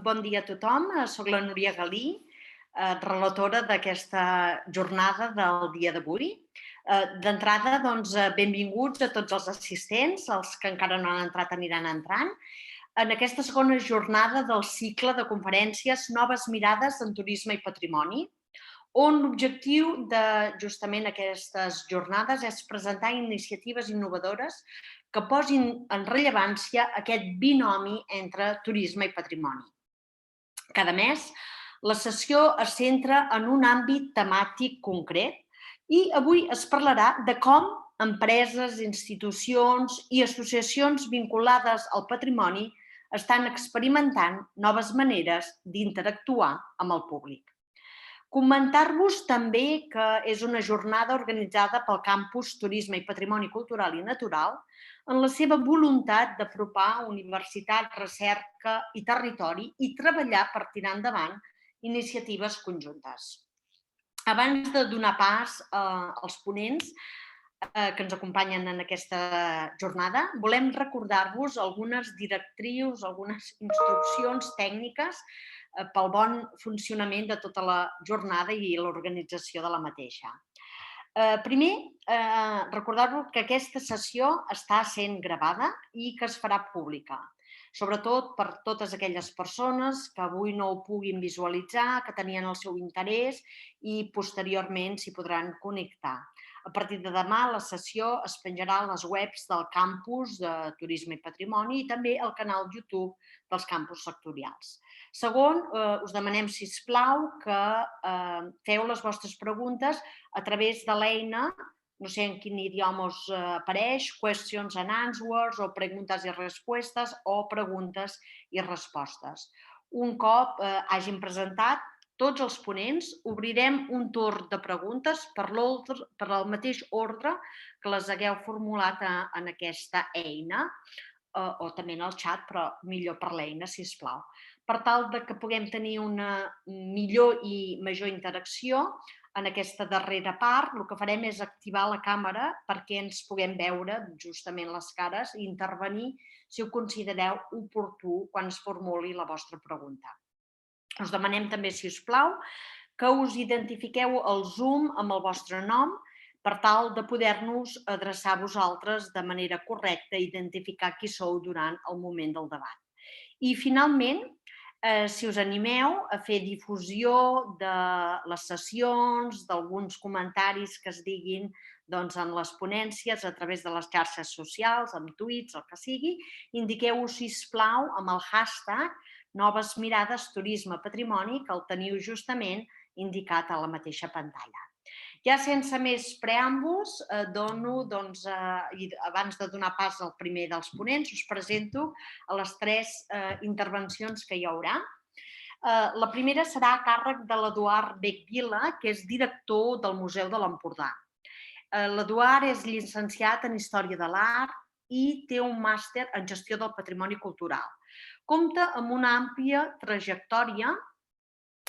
Bon dia a tothom. Soc la Núria Galí, relatora d'aquesta jornada del dia d'avui. D'entrada, doncs, benvinguts a tots els assistents, els que encara no han entrat aniran entrant, en aquesta segona jornada del cicle de conferències Noves mirades en turisme i patrimoni, on l'objectiu de justament aquestes jornades és presentar iniciatives innovadores que posin en rellevància aquest binomi entre turisme i patrimoni. Cada mes, la sessió es centra en un àmbit temàtic concret i avui es parlarà de com empreses, institucions i associacions vinculades al patrimoni estan experimentant noves maneres d'interactuar amb el públic. Comentar-vos també que és una jornada organitzada pel Campus Turisme i Patrimoni Cultural i Natural en la seva voluntat d'apropar universitat, recerca i territori i treballar per tirar endavant iniciatives conjuntes. Abans de donar pas als ponents que ens acompanyen en aquesta jornada, volem recordar-vos algunes directrius, algunes instruccions tècniques pel bon funcionament de tota la jornada i l'organització de la mateixa. Primer, recordar-vos que aquesta sessió està sent gravada i que es farà pública, sobretot per totes aquelles persones que avui no ho puguin visualitzar, que tenien el seu interès i posteriorment s'hi podran connectar. A partir de demà, la sessió es penjarà a les webs del campus de Turisme i Patrimoni i també al canal YouTube dels campus sectorials. Segon, us demanem, si us plau, que feu les vostres preguntes a través de l'eina, no sé en quin idioma us apareix, questions and answers o preguntes i respostes o preguntes i respostes. Un cop hagin presentat tots els ponents, obrirem un torn de preguntes per el mateix ordre que les hagueu formulat en aquesta eina, o també en el xat, però millor per l'eina, si us plau. Per tal que puguem tenir una millor i major interacció, en aquesta darrera part el que farem és activar la càmera perquè ens puguem veure justament les cares i intervenir si ho considereu oportú quan es formuli la vostra pregunta. Us demanem també, si us plau, que us identifiqueu al Zoom amb el vostre nom per tal de poder-nos adreçar a vosaltres de manera correcta i identificar qui sou durant el moment del debat. I finalment, si us animeu a fer difusió de les sessions, d'alguns comentaris que es diguin en les ponències a través de les xarxes socials, amb tuits, el que sigui, indiqueu-ho, si us plau, amb el hashtag Noves mirades turisme patrimoni, que el teniu justament indicat a la mateixa pantalla. Ja sense més preàmbuls, abans de donar pas al primer dels ponents, us presento a les tres intervencions que hi haurà. La primera serà a càrrec de l'Eduard Bec Vila, que és director del Museu de l'Empordà. L'Eduard és llicenciat en Història de l'Art i té un màster en Gestió del Patrimoni Cultural. Compta amb una àmplia trajectòria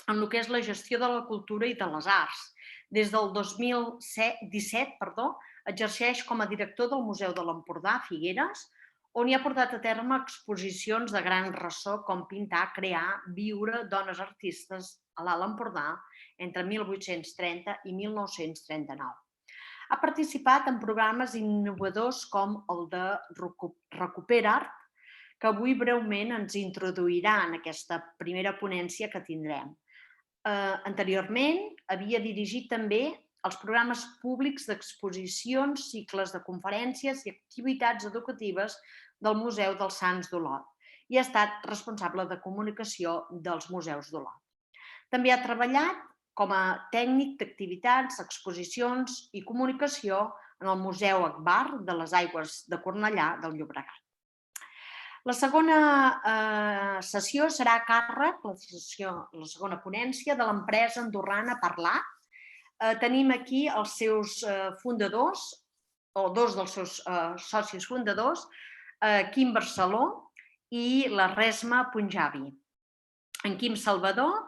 en el que és la gestió de la cultura i de les arts. Des del 2017, exerceix com a director del Museu de l'Empordà, Figueres, on hi ha portat a terme exposicions de gran ressò com Pintar, Crear, Viure, Dones artistes a l'Alt Empordà entre 1830 i 1939. Ha participat en programes innovadors com el de Recuperart, que avui breument ens introduirà en aquesta primera ponència que tindrem. Anteriorment, havia dirigit també els programes públics d'exposicions, cicles de conferències i activitats educatives del Museu dels Sants d'Olot i ha estat responsable de comunicació dels museus d'Olot. També ha treballat com a tècnic d'activitats, exposicions i comunicació en el Museu Agbar de les Aigües de Cornellà del Llobregat. La segona sessió serà a càrrec, la segona ponència, de l'empresa andorrana Parlat. Tenim aquí els seus fundadors, o dos dels seus socis fundadors, Quim Barceló i la Resma Punjabi. En Quim Salvador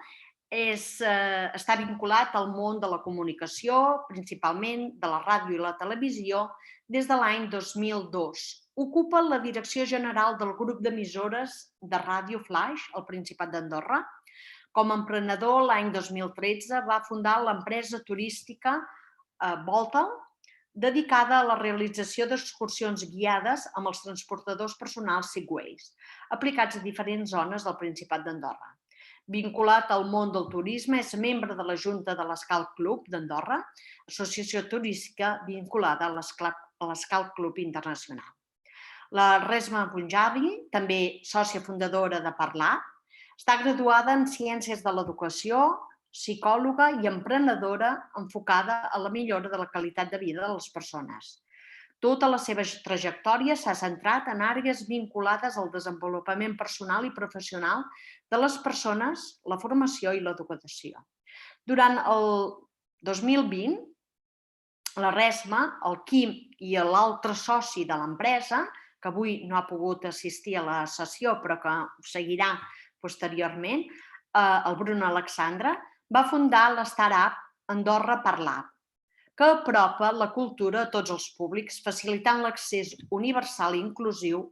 està vinculat al món de la comunicació, principalment de la ràdio i la televisió, des de l'any 2002 ocupa la direcció general del grup d'emissores de Ràdio Flaix, al Principat d'Andorra. Com a emprenedor, l'any 2013 va fundar l'empresa turística Voltal, dedicada a la realització d'excursions guiades amb els transportadors personals Segways, aplicats a diferents zones del Principat d'Andorra. Vinculat al món del turisme, és membre de la Junta de l'Escalp Club d'Andorra, associació turística vinculada a l'Escalp Club Internacional. La Resma Punjabi, també sòcia fundadora de Parlar, està graduada en Ciències de l'Educació, psicòloga i emprenedora enfocada a la millora de la qualitat de vida de les persones. Tota la seva trajectòria s'ha centrat en àrees vinculades al desenvolupament personal i professional de les persones, la formació i l'educació. Durant el 2020, la Resma, el Quim i l'altre soci de l'empresa, que avui no ha pogut assistir a la sessió però que ho seguirà posteriorment, el Bruno Alexandre, va fundar la startup Andorra Parlar, que apropa la cultura a tots els públics, facilitant l'accés universal i inclusiu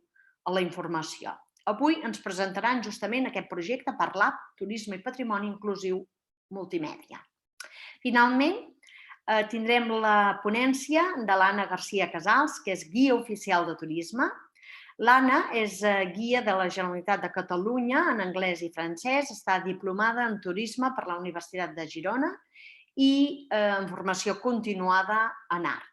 a la informació. Avui ens presentaran justament aquest projecte Parlar, Turisme i Patrimoni Inclusiu Multimèdia. Finalment, tindrem la ponència de l'Anna García Casals, que és guia oficial de turisme. L'Anna és guia de la Generalitat de Catalunya en anglès i francès, està diplomada en turisme per la Universitat de Girona i en formació continuada en art.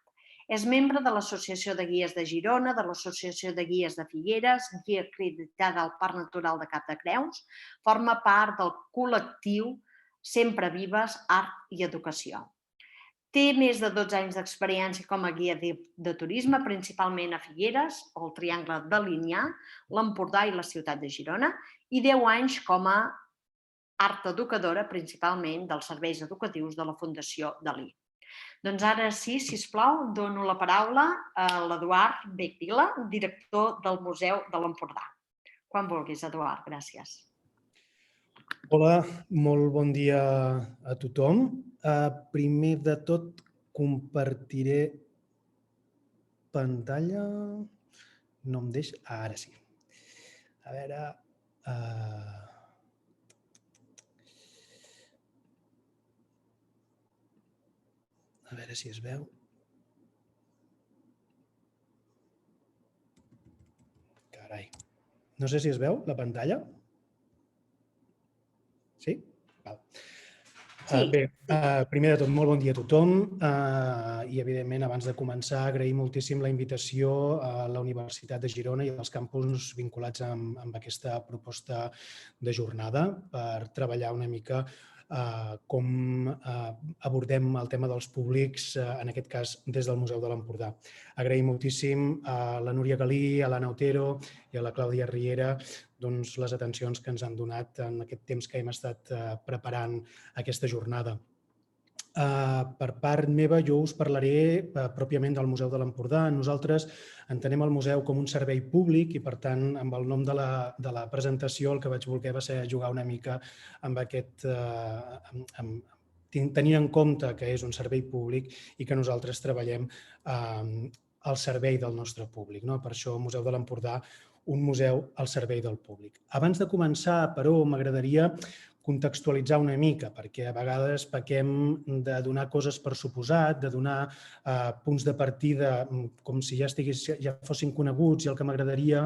És membre de l'Associació de Guies de Girona, de l'Associació de Guies de Figueres, guia acreditada al Parc Natural de Cap de Creus, forma part del col·lectiu Sempre Vives, Art i Educació. Té més de 12 anys d'experiència com a guia de turisme, principalment a Figueres, el Triangle de Linyà, l'Empordà i la ciutat de Girona, i 10 anys com a art educadora, principalment dels serveis educatius de la Fundació Dalí. Doncs ara sí, sisplau, dono la paraula a l'Eduard Becvila, director del Museu de l'Empordà. Quan vulguis, Eduard, gràcies. Hola, molt bon dia a tothom. Primer de tot, compartiré pantalla. No em deixa... Ara sí. A veure... A veure si es veu. Carai. No sé si es veu la pantalla. Sí? Val. Bé, primer de tot, molt bon dia a tothom i, evidentment, abans de començar, agrair moltíssim la invitació a la Universitat de Girona i als campus vinculats amb aquesta proposta de jornada per treballar una mica com abordem el tema dels públics, en aquest cas des del Museu de l'Empordà. Agrair moltíssim a la Núria Galí, a l'Anna Otero i a la Clàudia Riera les atencions que ens han donat en aquest temps que hem estat preparant aquesta jornada. Per part meva, jo us parlaré pròpiament del Museu de l'Empordà. Nosaltres entenem el museu com un servei públic i, per tant, amb el nom de la presentació el que vaig voler va ser jugar una mica amb aquest... tenint en compte que és un servei públic i que nosaltres treballem al servei del nostre públic. Per això, el Museu de l'Empordà, un museu al servei del públic. Abans de començar, però, m'agradaria contextualitzar una mica, perquè a vegades pequem de donar coses per suposat, de donar punts de partida com si ja fossin coneguts, i el que m'agradaria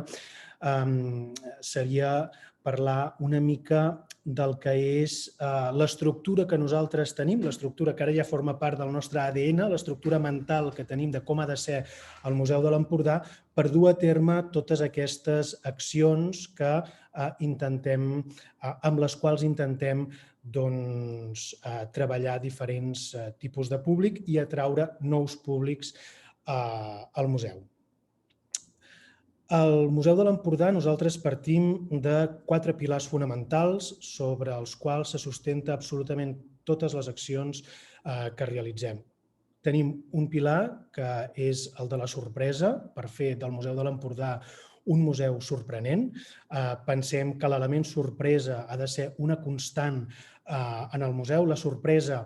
seria parlar una mica del que és l'estructura que nosaltres tenim, l'estructura que ara ja forma part del nostre ADN, l'estructura mental que tenim de com ha de ser el Museu de l'Empordà, per dur a terme totes aquestes accions que amb les quals intentem treballar diferents tipus de públic i atraure nous públics al museu. Al Museu de l'Empordà nosaltres partim de 4 pilars fonamentals sobre els quals se sustenta absolutament totes les accions que realitzem. Tenim un pilar que és el de la sorpresa, per fer del Museu de l'Empordà un museu sorprenent. Pensem que l'element sorpresa ha de ser una constant en el museu. La sorpresa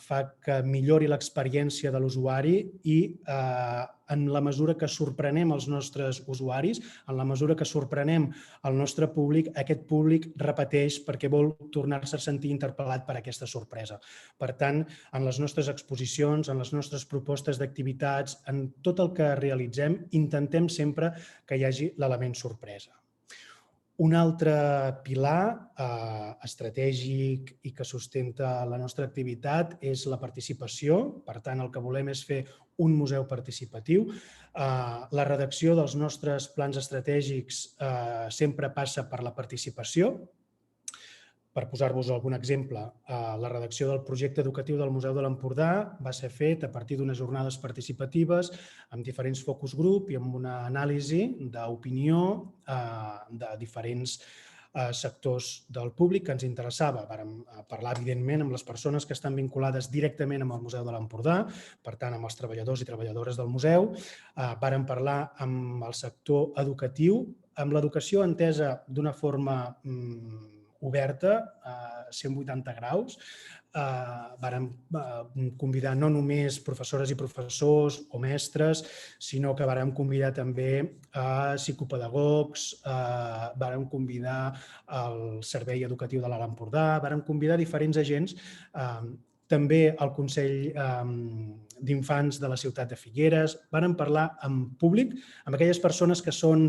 fa que millori l'experiència de l'usuari i en la mesura que sorprenem els nostres usuaris, en la mesura que sorprenem el nostre públic, aquest públic repeteix perquè vol tornar-se a sentir interpel·lat per aquesta sorpresa. Per tant, en les nostres exposicions, en les nostres propostes d'activitats, en tot el que realitzem, intentem sempre que hi hagi l'element sorpresa. Un altre pilar estratègic i que sustenta la nostra activitat és la participació. Per tant, el que volem és fer un museu participatiu. La redacció dels nostres plans estratègics sempre passa per la participació. Per posar-vos algun exemple, la redacció del projecte educatiu del Museu de l'Empordà va ser fet a partir d'unes jornades participatives amb diferents focus group i amb una anàlisi d'opinió de diferents sectors del públic que ens interessava. Vàrem parlar, evidentment, amb les persones que estan vinculades directament amb el Museu de l'Empordà, per tant, amb els treballadors i treballadores del museu. Vàrem parlar amb el sector educatiu, amb l'educació entesa d'una forma oberta, a 180 graus. Vàrem convidar no només professores i professors o mestres, sinó que vàrem convidar també psicopedagogs, vàrem convidar el Servei Educatiu de l'Alt Empordà, vàrem convidar diferents agents, també el Consell d'Infants de la ciutat de Figueres. Vàrem parlar amb públic, amb aquelles persones que són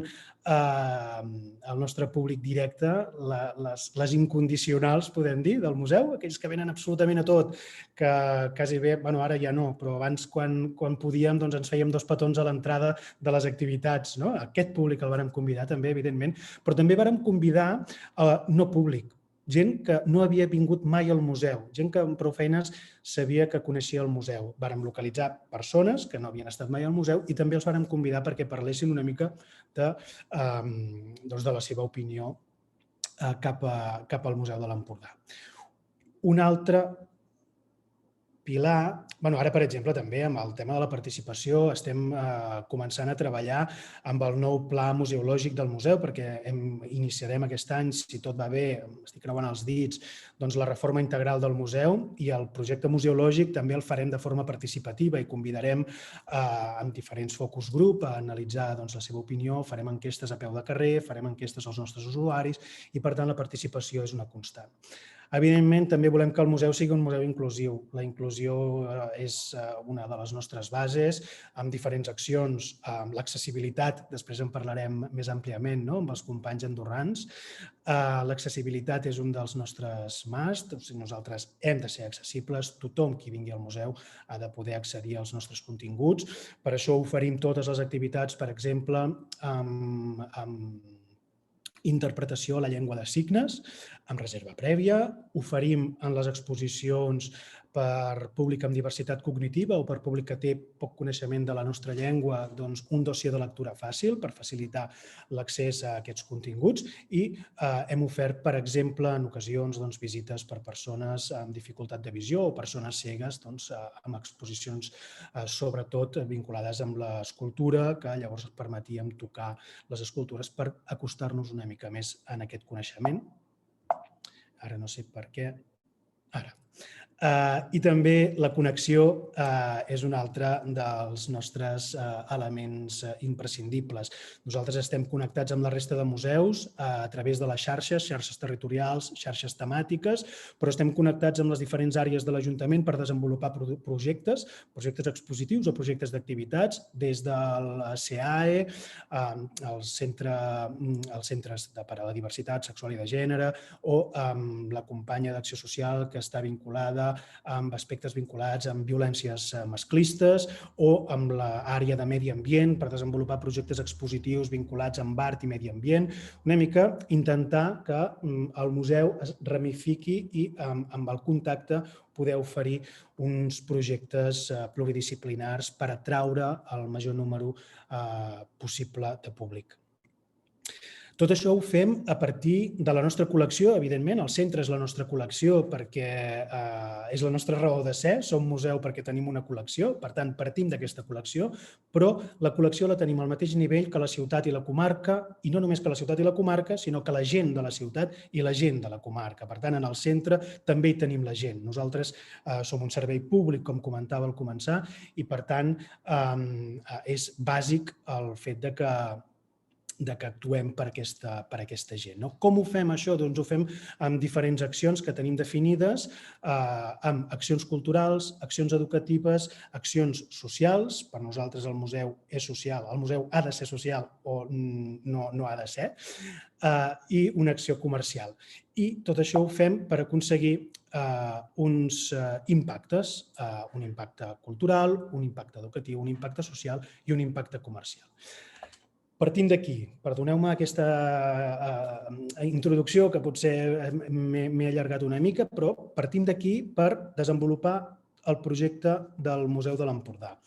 el nostre públic directe, les incondicionals, podem dir, del museu, aquells que venen absolutament a tot, que quasi bé, bueno, ara ja no, però abans quan podíem doncs ens fèiem 2 petons a l'entrada de les activitats. Aquest públic el vàrem convidar també, evidentment, però també vàrem convidar no públic, gent que no havia vingut mai al museu, gent que amb prou feines sabia que coneixia el museu. Vàrem localitzar persones que no havien estat mai al museu i també els vàrem convidar perquè parlessin una mica de la seva opinió cap al Museu de l'Empordà. Un altre pilar, ara, per exemple, també amb el tema de la participació estem començant a treballar amb el nou pla museològic del museu perquè iniciarem aquest any, si tot va bé, estic creuant els dits, doncs la reforma integral del museu i el projecte museològic també el farem de forma participativa i convidarem amb diferents focus group a analitzar la seva opinió, farem enquestes a peu de carrer, farem enquestes als nostres usuaris i, per tant, la participació és una constant. Evidentment, també volem que el museu sigui un museu inclusiu. La inclusió és una de les nostres bases, amb diferents accions. L'accessibilitat, després en parlarem més àmpliament amb els companys andorrans. L'accessibilitat és un dels nostres must. Nosaltres hem de ser accessibles. Tothom qui vingui al museu ha de poder accedir als nostres continguts. Per això oferim totes les activitats, per exemple, amb interpretació a la llengua de signes, amb reserva prèvia. Oferim en les exposicions per públic amb diversitat cognitiva o per públic que té poc coneixement de la nostra llengua un dossier de lectura fàcil per facilitar l'accés a aquests continguts i hem ofert, per exemple, en ocasions visites per persones amb dificultat de visió o persones cegues amb exposicions sobretot vinculades amb l'escultura, que llavors permetíem tocar les escultures per acostar-nos una mica més en aquest coneixement. Ara no sé per què. Ara. I també la connexió és un altre dels nostres elements imprescindibles. Nosaltres estem connectats amb la resta de museus a través de les xarxes territorials, xarxes temàtiques, però estem connectats amb les diferents àrees de l'Ajuntament per desenvolupar projectes expositius o projectes d'activitats, des del CAE, els centres per a la diversitat sexual i de gènere o amb la companya d'acció social que està vinculada amb aspectes vinculats amb violències masclistes o amb l'àrea de medi ambient per desenvolupar projectes expositius vinculats amb art i medi ambient. Una mica intentar que el museu es ramifiqui i amb el contacte poder oferir uns projectes pluridisciplinars per atraure el major número possible de públic. Tot això ho fem a partir de la nostra col·lecció, evidentment. El centre és la nostra col·lecció perquè és la nostra raó de ser. Som museu perquè tenim una col·lecció, per tant, partim d'aquesta col·lecció, però la col·lecció la tenim al mateix nivell que la ciutat i la comarca, i no només que la ciutat i la comarca, sinó que la gent de la ciutat i la gent de la comarca. Per tant, en el centre també hi tenim la gent. Nosaltres som un servei públic, com comentava al començar, i per tant és bàsic el fet de que actuem per aquesta gent. Com ho fem, això? Doncs ho fem amb diferents accions que tenim definides, amb accions culturals, accions educatives, accions socials. Per nosaltres el museu és social, el museu ha de ser social o no ha de ser, i una acció comercial. I tot això ho fem per aconseguir uns impactes, un impacte cultural, un impacte educatiu, un impacte social i un impacte comercial. Partim d'aquí. Perdoneu-me aquesta introducció que potser m'he allargat una mica, però partim d'aquí per desenvolupar el projecte del Museu de l'Empordà.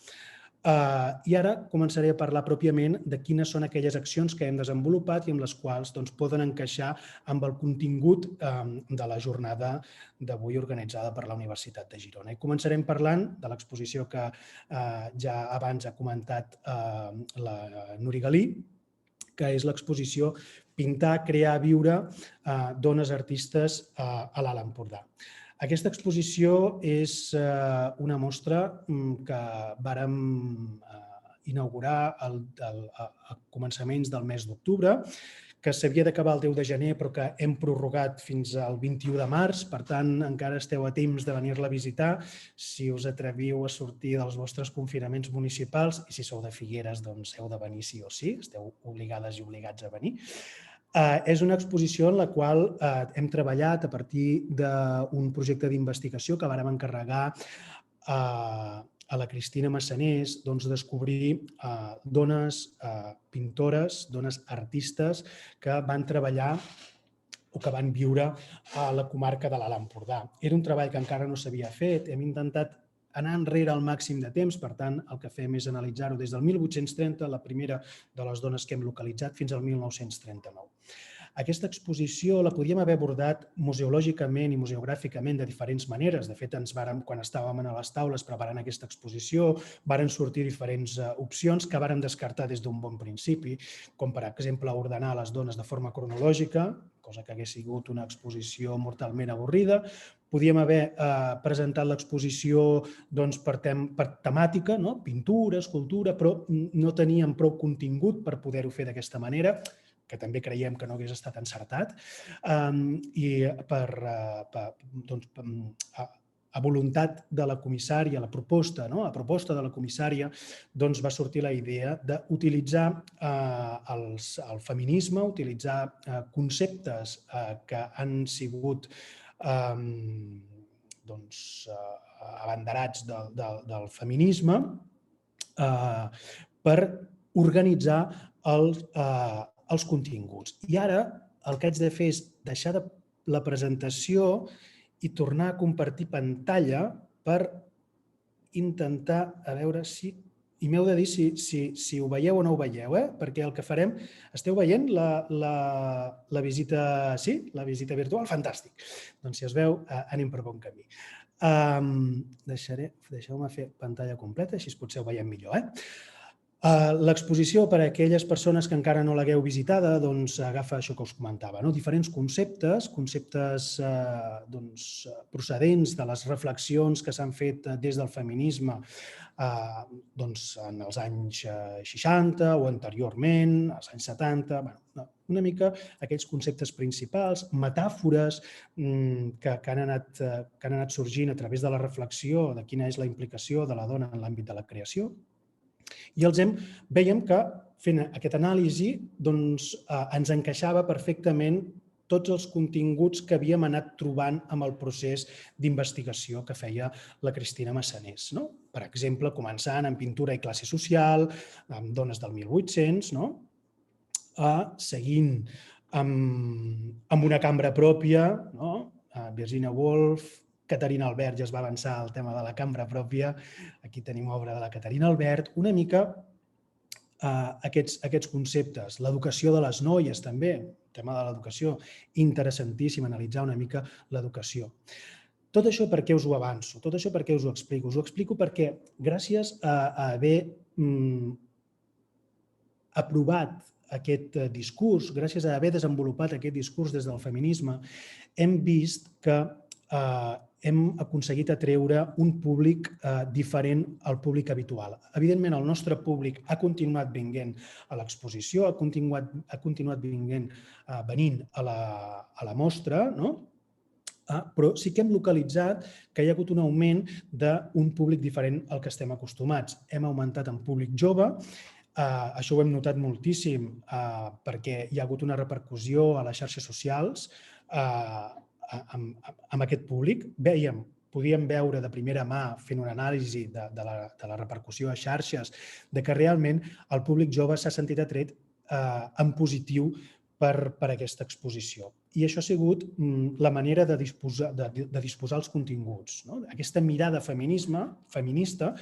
I ara començaré a parlar pròpiament de quines són aquelles accions que hem desenvolupat i amb les quals poden encaixar amb el contingut de la jornada d'avui organitzada per la Universitat de Girona. I començarem parlant de l'exposició que ja abans ha comentat la Núria Galí, que és l'exposició Pintar, crear, viure, dones artistes a l'Alt Empordà. Aquesta exposició és una mostra que vàrem inaugurar a començaments del mes d'octubre, que s'havia d'acabar el 10 de gener però que hem prorrogat fins al 21 de març, per tant encara esteu a temps de venir-la a visitar si us atreviu a sortir dels vostres confinaments municipals, i si sou de Figueres doncs heu de venir sí o sí, esteu obligades i obligats a venir. És una exposició en la qual hem treballat a partir d'un projecte d'investigació que vàrem encarregar a la Cristina Massanés, descobrir dones pintores, dones artistes que van treballar o que van viure a la comarca de l'Alt Empordà. Era un treball que encara no s'havia fet, hem intentat anar enrere al màxim de temps, per tant, el que fem és analitzar-ho des del 1830, la primera de les dones que hem localitzat, fins al 1939. Aquesta exposició la podíem haver abordat museològicament i museogràficament de diferents maneres. De fet, quan estàvem a les taules preparant aquesta exposició, varen sortir diferents opcions que vàrem descartar des d'un bon principi, com per exemple ordenar les dones de forma cronològica, cosa que hagués sigut una exposició mortalment avorrida. Podíem haver presentat l'exposició per temàtica, pintura, escultura, però no teníem prou contingut per poder-ho fer d'aquesta manera, que també creiem que no hagués estat encertat, i a voluntat de la comissària, a proposta de la comissària, va sortir la idea d'utilitzar el feminisme, utilitzar conceptes que han sigut abanderats del feminisme per organitzar els continguts. I ara el que haig de fer és deixar la presentació i tornar a compartir pantalla per intentar, a veure si... I m'heu de dir si ho veieu o no ho veieu, perquè el que farem... Esteu veient la visita... Sí? La visita virtual? Fantàstic. Doncs si es veu, anem per bon camí. Deixeu-me fer pantalla completa, així potser ho veiem millor. L'exposició, per a aquelles persones que encara no l'hagueu visitada, agafa això que us comentava, diferents conceptes procedents de les reflexions que s'han fet des del feminisme en els anys 60 o anteriorment, als anys 70, una mica aquells conceptes principals, metàfores que han anat sorgint a través de la reflexió de quina és la implicació de la dona en l'àmbit de la creació. I vèiem que fent aquesta anàlisi ens encaixava perfectament tots els continguts que havíem anat trobant amb el procés d'investigació que feia la Cristina Massanés. Per exemple, començant amb pintura i classe social, amb dones del 1800, seguint amb una cambra pròpia, Virginia Woolf, Caterina Albert ja es va avançar al tema de la cambra pròpia, aquí tenim obra de la Caterina Albert, una mica aquests conceptes. L'educació de les noies també, el tema de l'educació, interessantíssim analitzar una mica l'educació. Tot això per què us ho avanço? Tot això per què us ho explico? Us ho explico perquè gràcies a haver aprovat aquest discurs, gràcies a haver desenvolupat aquest discurs des del feminisme, hem vist que hem aconseguit atreure un públic diferent al públic habitual. Evidentment, el nostre públic ha continuat venint a l'exposició, ha continuat venint a la mostra, no? Però sí que hem localitzat que hi ha hagut un augment d'un públic diferent al que estem acostumats. Hem augmentat en públic jove, això ho hem notat moltíssim perquè hi ha hagut una repercussió a les xarxes socials amb aquest públic. Podíem veure de primera mà, fent una anàlisi de la repercussió a xarxes, de que realment el públic jove s'ha sentit atret en positiu per aquesta exposició. I això ha sigut la manera de disposar els continguts. Aquesta mirada feminista,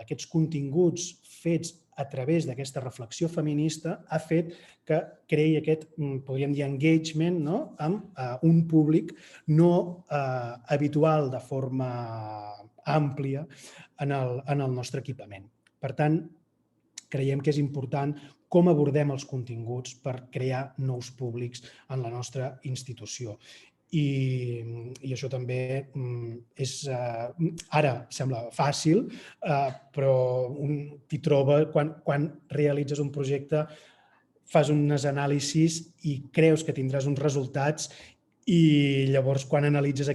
aquests continguts fets a través d'aquesta reflexió feminista ha fet que creï aquest, podríem dir, engagement amb un públic no habitual de forma àmplia en el nostre equipament. Per tant, creiem que és important com abordem els continguts per crear nous públics en la nostra institució. I això també ara sembla fàcil, però t'hi troba quan realitzes un projecte, fas unes anàlisis i creus que tindràs uns resultats i llavors quan analitzes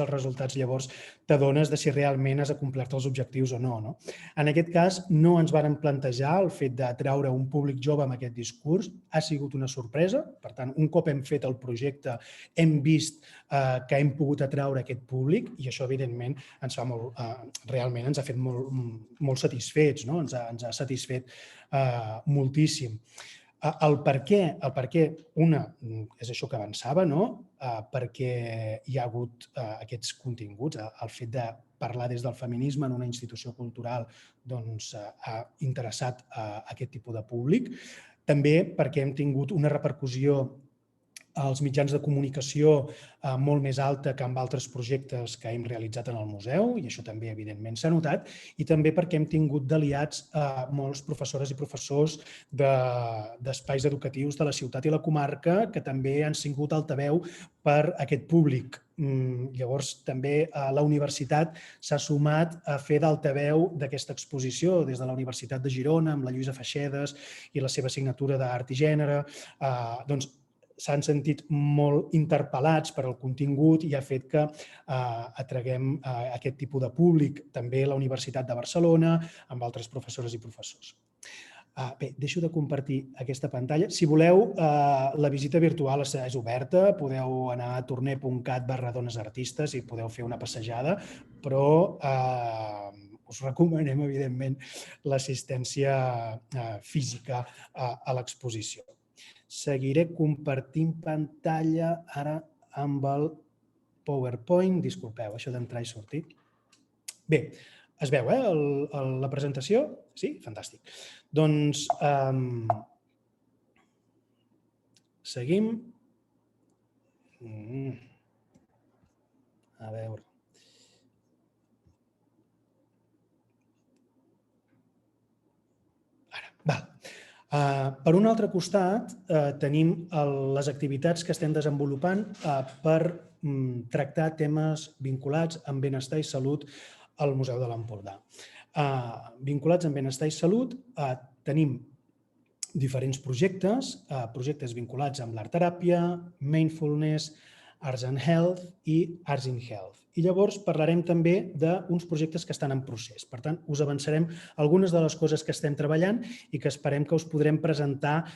els resultats llavors t'adones de si realment has acomplert els objectius o no. En aquest cas no ens varen plantejar el fet d'atraure un públic jove amb aquest discurs, ha sigut una sorpresa, per tant un cop hem fet el projecte hem vist que hem pogut atraure aquest públic i això evidentment realment ens ha fet molt satisfets, ens ha satisfet moltíssim. El per què, una, és això que avançava, perquè hi ha hagut aquests continguts, el fet de parlar des del feminisme en una institució cultural ha interessat aquest tipus de públic. També perquè hem tingut una repercussió als mitjans de comunicació molt més alta que amb altres projectes que hem realitzat en el museu, i això també evidentment s'ha notat, i també perquè hem tingut d'aliats molts professores i professors d'espais educatius de la ciutat i la comarca que també han sigut altaveu per aquest públic. Llavors també la universitat s'ha sumat a fer d'altaveu d'aquesta exposició des de la Universitat de Girona amb la Lluïsa Feixedes i la seva assignatura d'Art i Gènere. S'han sentit molt interpel·lats per al contingut i ha fet que atraguem aquest tipus de públic, també la Universitat de Barcelona, amb altres professores i professors. Bé, deixo de compartir aquesta pantalla. Si voleu, la visita virtual és oberta, podeu anar a torner.cat/donesartistes i podeu fer una passejada, però us recomanem, evidentment, l'assistència física a l'exposició. Seguiré compartint pantalla ara amb el PowerPoint. Disculpeu, això d'entrar i sortir. Bé, es veu, la presentació? Sí? Fantàstic. Doncs seguim. A veure. Ara, val. Per un altre costat, tenim les activitats que estem desenvolupant per tractar temes vinculats amb benestar i salut al Museu de l'Empordà. Vinculats amb benestar i salut, tenim diferents projectes vinculats amb l'art-teràpia, mindfulness, Arts and Health i Arts in Health. I llavors parlarem també d'uns projectes que estan en procés. Per tant, us avançarem algunes de les coses que estem treballant i que esperem que us podrem presentar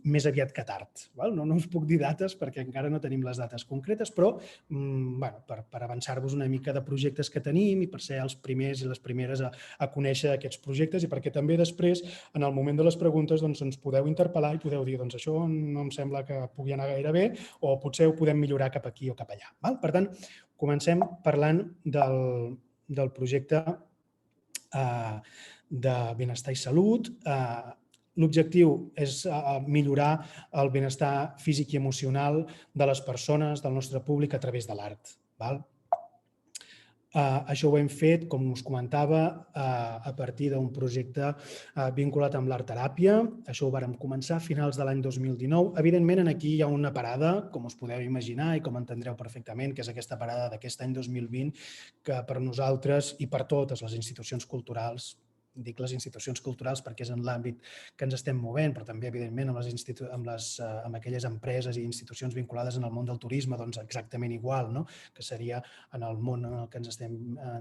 més aviat que tard. No us puc dir dates perquè encara no tenim les dates concretes, però per avançar-vos una mica de projectes que tenim i per ser els primers i les primeres a conèixer aquests projectes i perquè també després, en el moment de les preguntes, ens podeu interpel·lar i podeu dir això no em sembla que pugui anar gaire bé o potser ho podem millorar cap aquí o cap allà. Per tant, comencem parlant del projecte de benestar i salut. L'objectiu és millorar el benestar físic i emocional de les persones, del nostre públic, a través de l'art. Això ho hem fet, com us comentava, a partir d'un projecte vinculat amb l'art-teràpia. Això ho vàrem començar a finals de l'any 2019. Evidentment, aquí hi ha una parada, com us podeu imaginar i com entendreu perfectament, que és aquesta parada d'aquest any 2020, que per nosaltres i per totes les institucions culturals, dic les institucions culturals perquè és en l'àmbit que ens estem movent, però també, evidentment, amb aquelles empreses i institucions vinculades en el món del turisme, doncs exactament igual, no? Que seria en el món en el que ens estem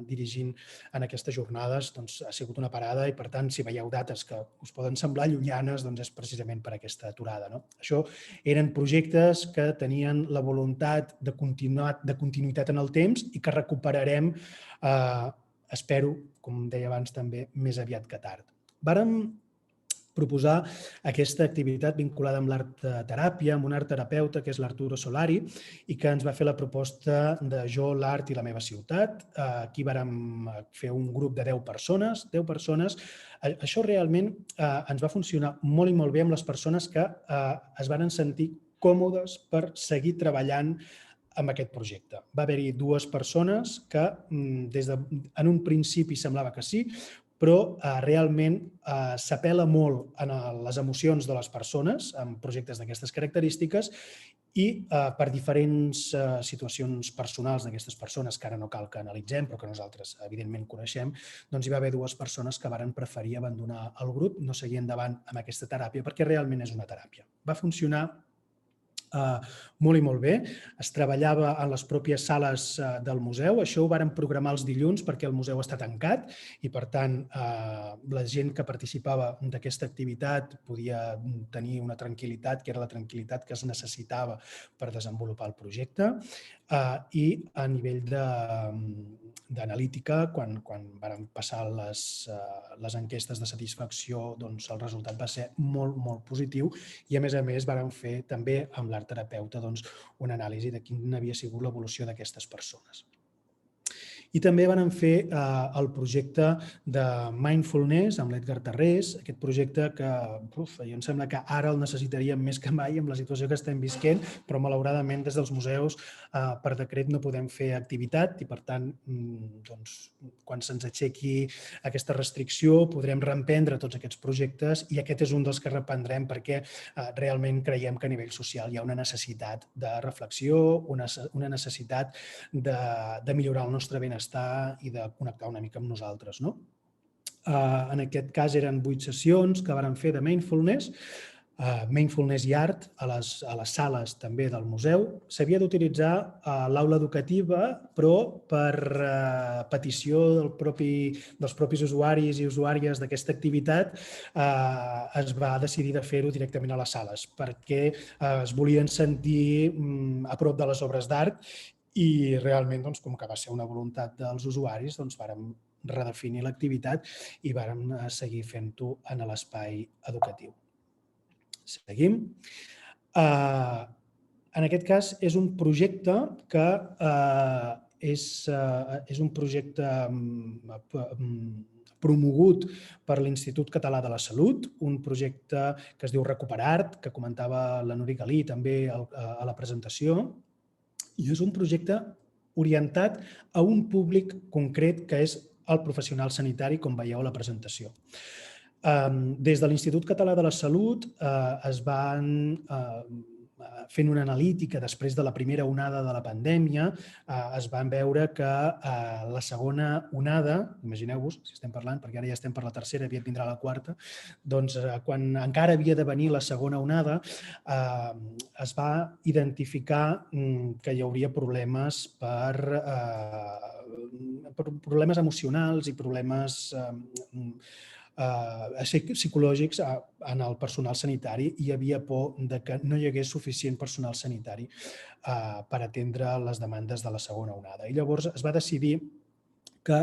dirigint en aquestes jornades, doncs ha sigut una parada i, per tant, si veieu dates que us poden semblar llunyanes, doncs és precisament per aquesta aturada, no? Això eren projectes que tenien la voluntat de continuïtat en el temps i que recuperarem, espero, com deia abans també, més aviat que tard. Vàrem proposar aquesta activitat vinculada amb l'art-teràpia, amb un art-terapeuta que és l'Arturo Solari i que ens va fer la proposta de Jo, l'art i la meva ciutat. Aquí vàrem fer un grup de 10 persones. Això realment ens va funcionar molt i molt bé amb les persones que es van sentir còmodes per seguir treballant amb aquest projecte. Va haver-hi 2 persones que en un principi semblava que sí, però realment s'apel·la molt a les emocions de les persones en projectes d'aquestes característiques i per diferents situacions personals d'aquestes persones, que ara no cal que analitzem, però que nosaltres evidentment coneixem, doncs hi va haver 2 persones que varen preferir abandonar el grup, no seguir endavant amb aquesta teràpia, perquè realment és una teràpia. Va funcionar molt i molt bé. Es treballava en les pròpies sales del museu. Això ho vàrem programar els dilluns perquè el museu està tancat i, per tant, la gent que participava d'aquesta activitat podia tenir una tranquil·litat, que era la tranquil·litat que es necessitava per desenvolupar el projecte. I a nivell d'analítica, quan vàrem passar les enquestes de satisfacció, doncs el resultat va ser molt, molt positiu i, a més, vàrem fer també amb l'art-terapeuta una anàlisi de quina havia sigut l'evolució d'aquestes persones. I també vam fer el projecte de Mindfulness amb l'Edgar Tarrés, aquest projecte que em sembla que ara el necessitaríem més que mai amb la situació que estem visquent, però malauradament des dels museus per decret no podem fer activitat i, per tant, quan se'ns aixequi aquesta restricció podrem reemprendre tots aquests projectes i aquest és un dels que reprendrem perquè realment creiem que a nivell social hi ha una necessitat de reflexió, una necessitat de millorar el nostre benestar i de connectar una mica amb nosaltres. En aquest cas eren 8 sessions que vàrem fer de Mindfulness, Mindfulness i art a les sales també del museu. S'havia d'utilitzar l'aula educativa, però per petició dels propis usuaris i usuàries d'aquesta activitat es va decidir de fer-ho directament a les sales perquè es volien sentir a prop de les obres d'art i realment, com que va ser una voluntat dels usuaris, vàrem redefinir l'activitat i vàrem seguir fent-ho en l'espai educatiu. Seguim. En aquest cas és un projecte que és un projecte promogut per l'Institut Català de la Salut, un projecte que es diu Recuperart, que comentava la Núria Galí també a la presentació, i és un projecte orientat a un públic concret que és el professional sanitari, com veieu a la presentació. Des de l'Institut Català de la Salut es van fent una analítica després de la primera onada de la pandèmia, es van veure que la segona onada, imagineu-vos, si estem parlant, perquè ara ja estem per la tercera, aviat vindrà la quarta, doncs quan encara havia de venir la segona onada, es va identificar que hi hauria problemes problemes emocionals i problemes psicològics en el personal sanitari i hi havia por que no hi hagués suficient personal sanitari per atendre les demandes de la segona onada. I llavors es va decidir que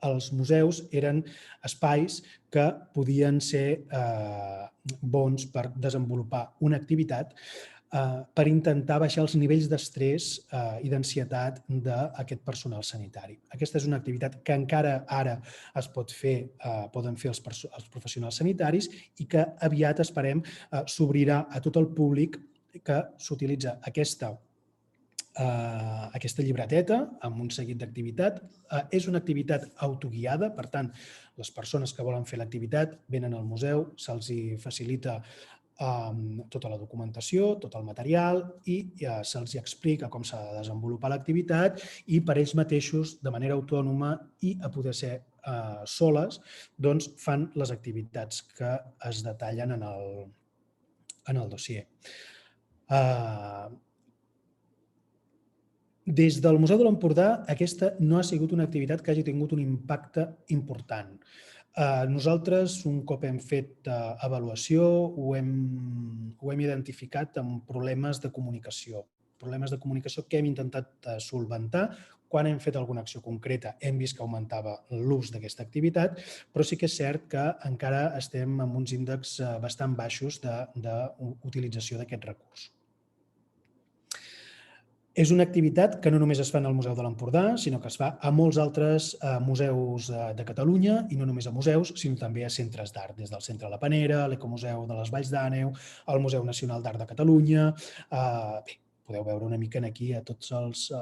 els museus eren espais que podien ser bons per desenvolupar una activitat per intentar baixar els nivells d'estrès i d'ansietat d'aquest personal sanitari. Aquesta és una activitat que encara ara es pot fer, poden fer els professionals sanitaris i que aviat, esperem, s'obrirà a tot el públic que s'utilitza aquesta llibreteta amb un seguit d'activitat. És una activitat autoguiada, per tant, les persones que volen fer l'activitat venen al museu, se'ls facilita tota la documentació, tot el material i se'ls explica com s'ha de desenvolupar l'activitat i per ells mateixos, de manera autònoma i a poder ser soles, doncs fan les activitats que es detallen en el dossier. Des del Museu de l'Empordà, aquesta no ha sigut una activitat que hagi tingut un impacte important. Nosaltres, un cop hem fet avaluació, ho hem identificat amb problemes de comunicació que hem intentat solventar. Quan hem fet alguna acció concreta hem vist que augmentava l'ús d'aquesta activitat, però sí que és cert que encara estem amb uns índexs bastant baixos d'utilització d'aquest recurs. És una activitat que no només es fa al Museu de l'Empordà, sinó que es fa a molts altres museus de Catalunya, i no només a museus, sinó també a centres d'art, des del Centre La Panera, l'Ecomuseu de les Valls d'Àneu, el Museu Nacional d'Art de Catalunya. Bé, podeu veure una mica aquí a totes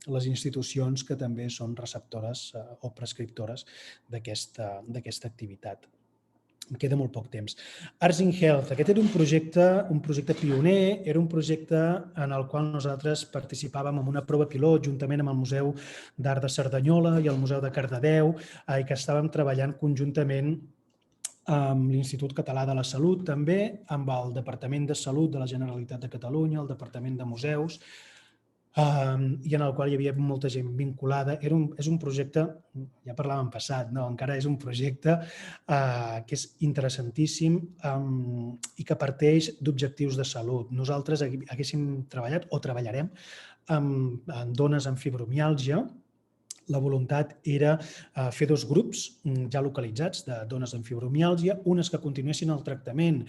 les institucions que també són receptores o prescriptores d'aquesta activitat. Em queda molt poc temps. Arts in Health. Aquest era un projecte pioner, era un projecte en el qual nosaltres participàvem en una prova pilot juntament amb el Museu d'Art de Cerdanyola i el Museu de Cardedeu i que estàvem treballant conjuntament amb l'Institut Català de la Salut, també amb el Departament de Salut de la Generalitat de Catalunya, el Departament de Museus, i en el qual hi havia molta gent vinculada. És un projecte, ja parlàvem en passat, encara és un projecte que és interessantíssim i que parteix d'objectius de salut. Nosaltres haguéssim treballat o treballarem amb dones amb fibromiàlgia. La voluntat era fer 2 grups ja localitzats de dones amb fibromiàlgia, unes que continuessin el tractament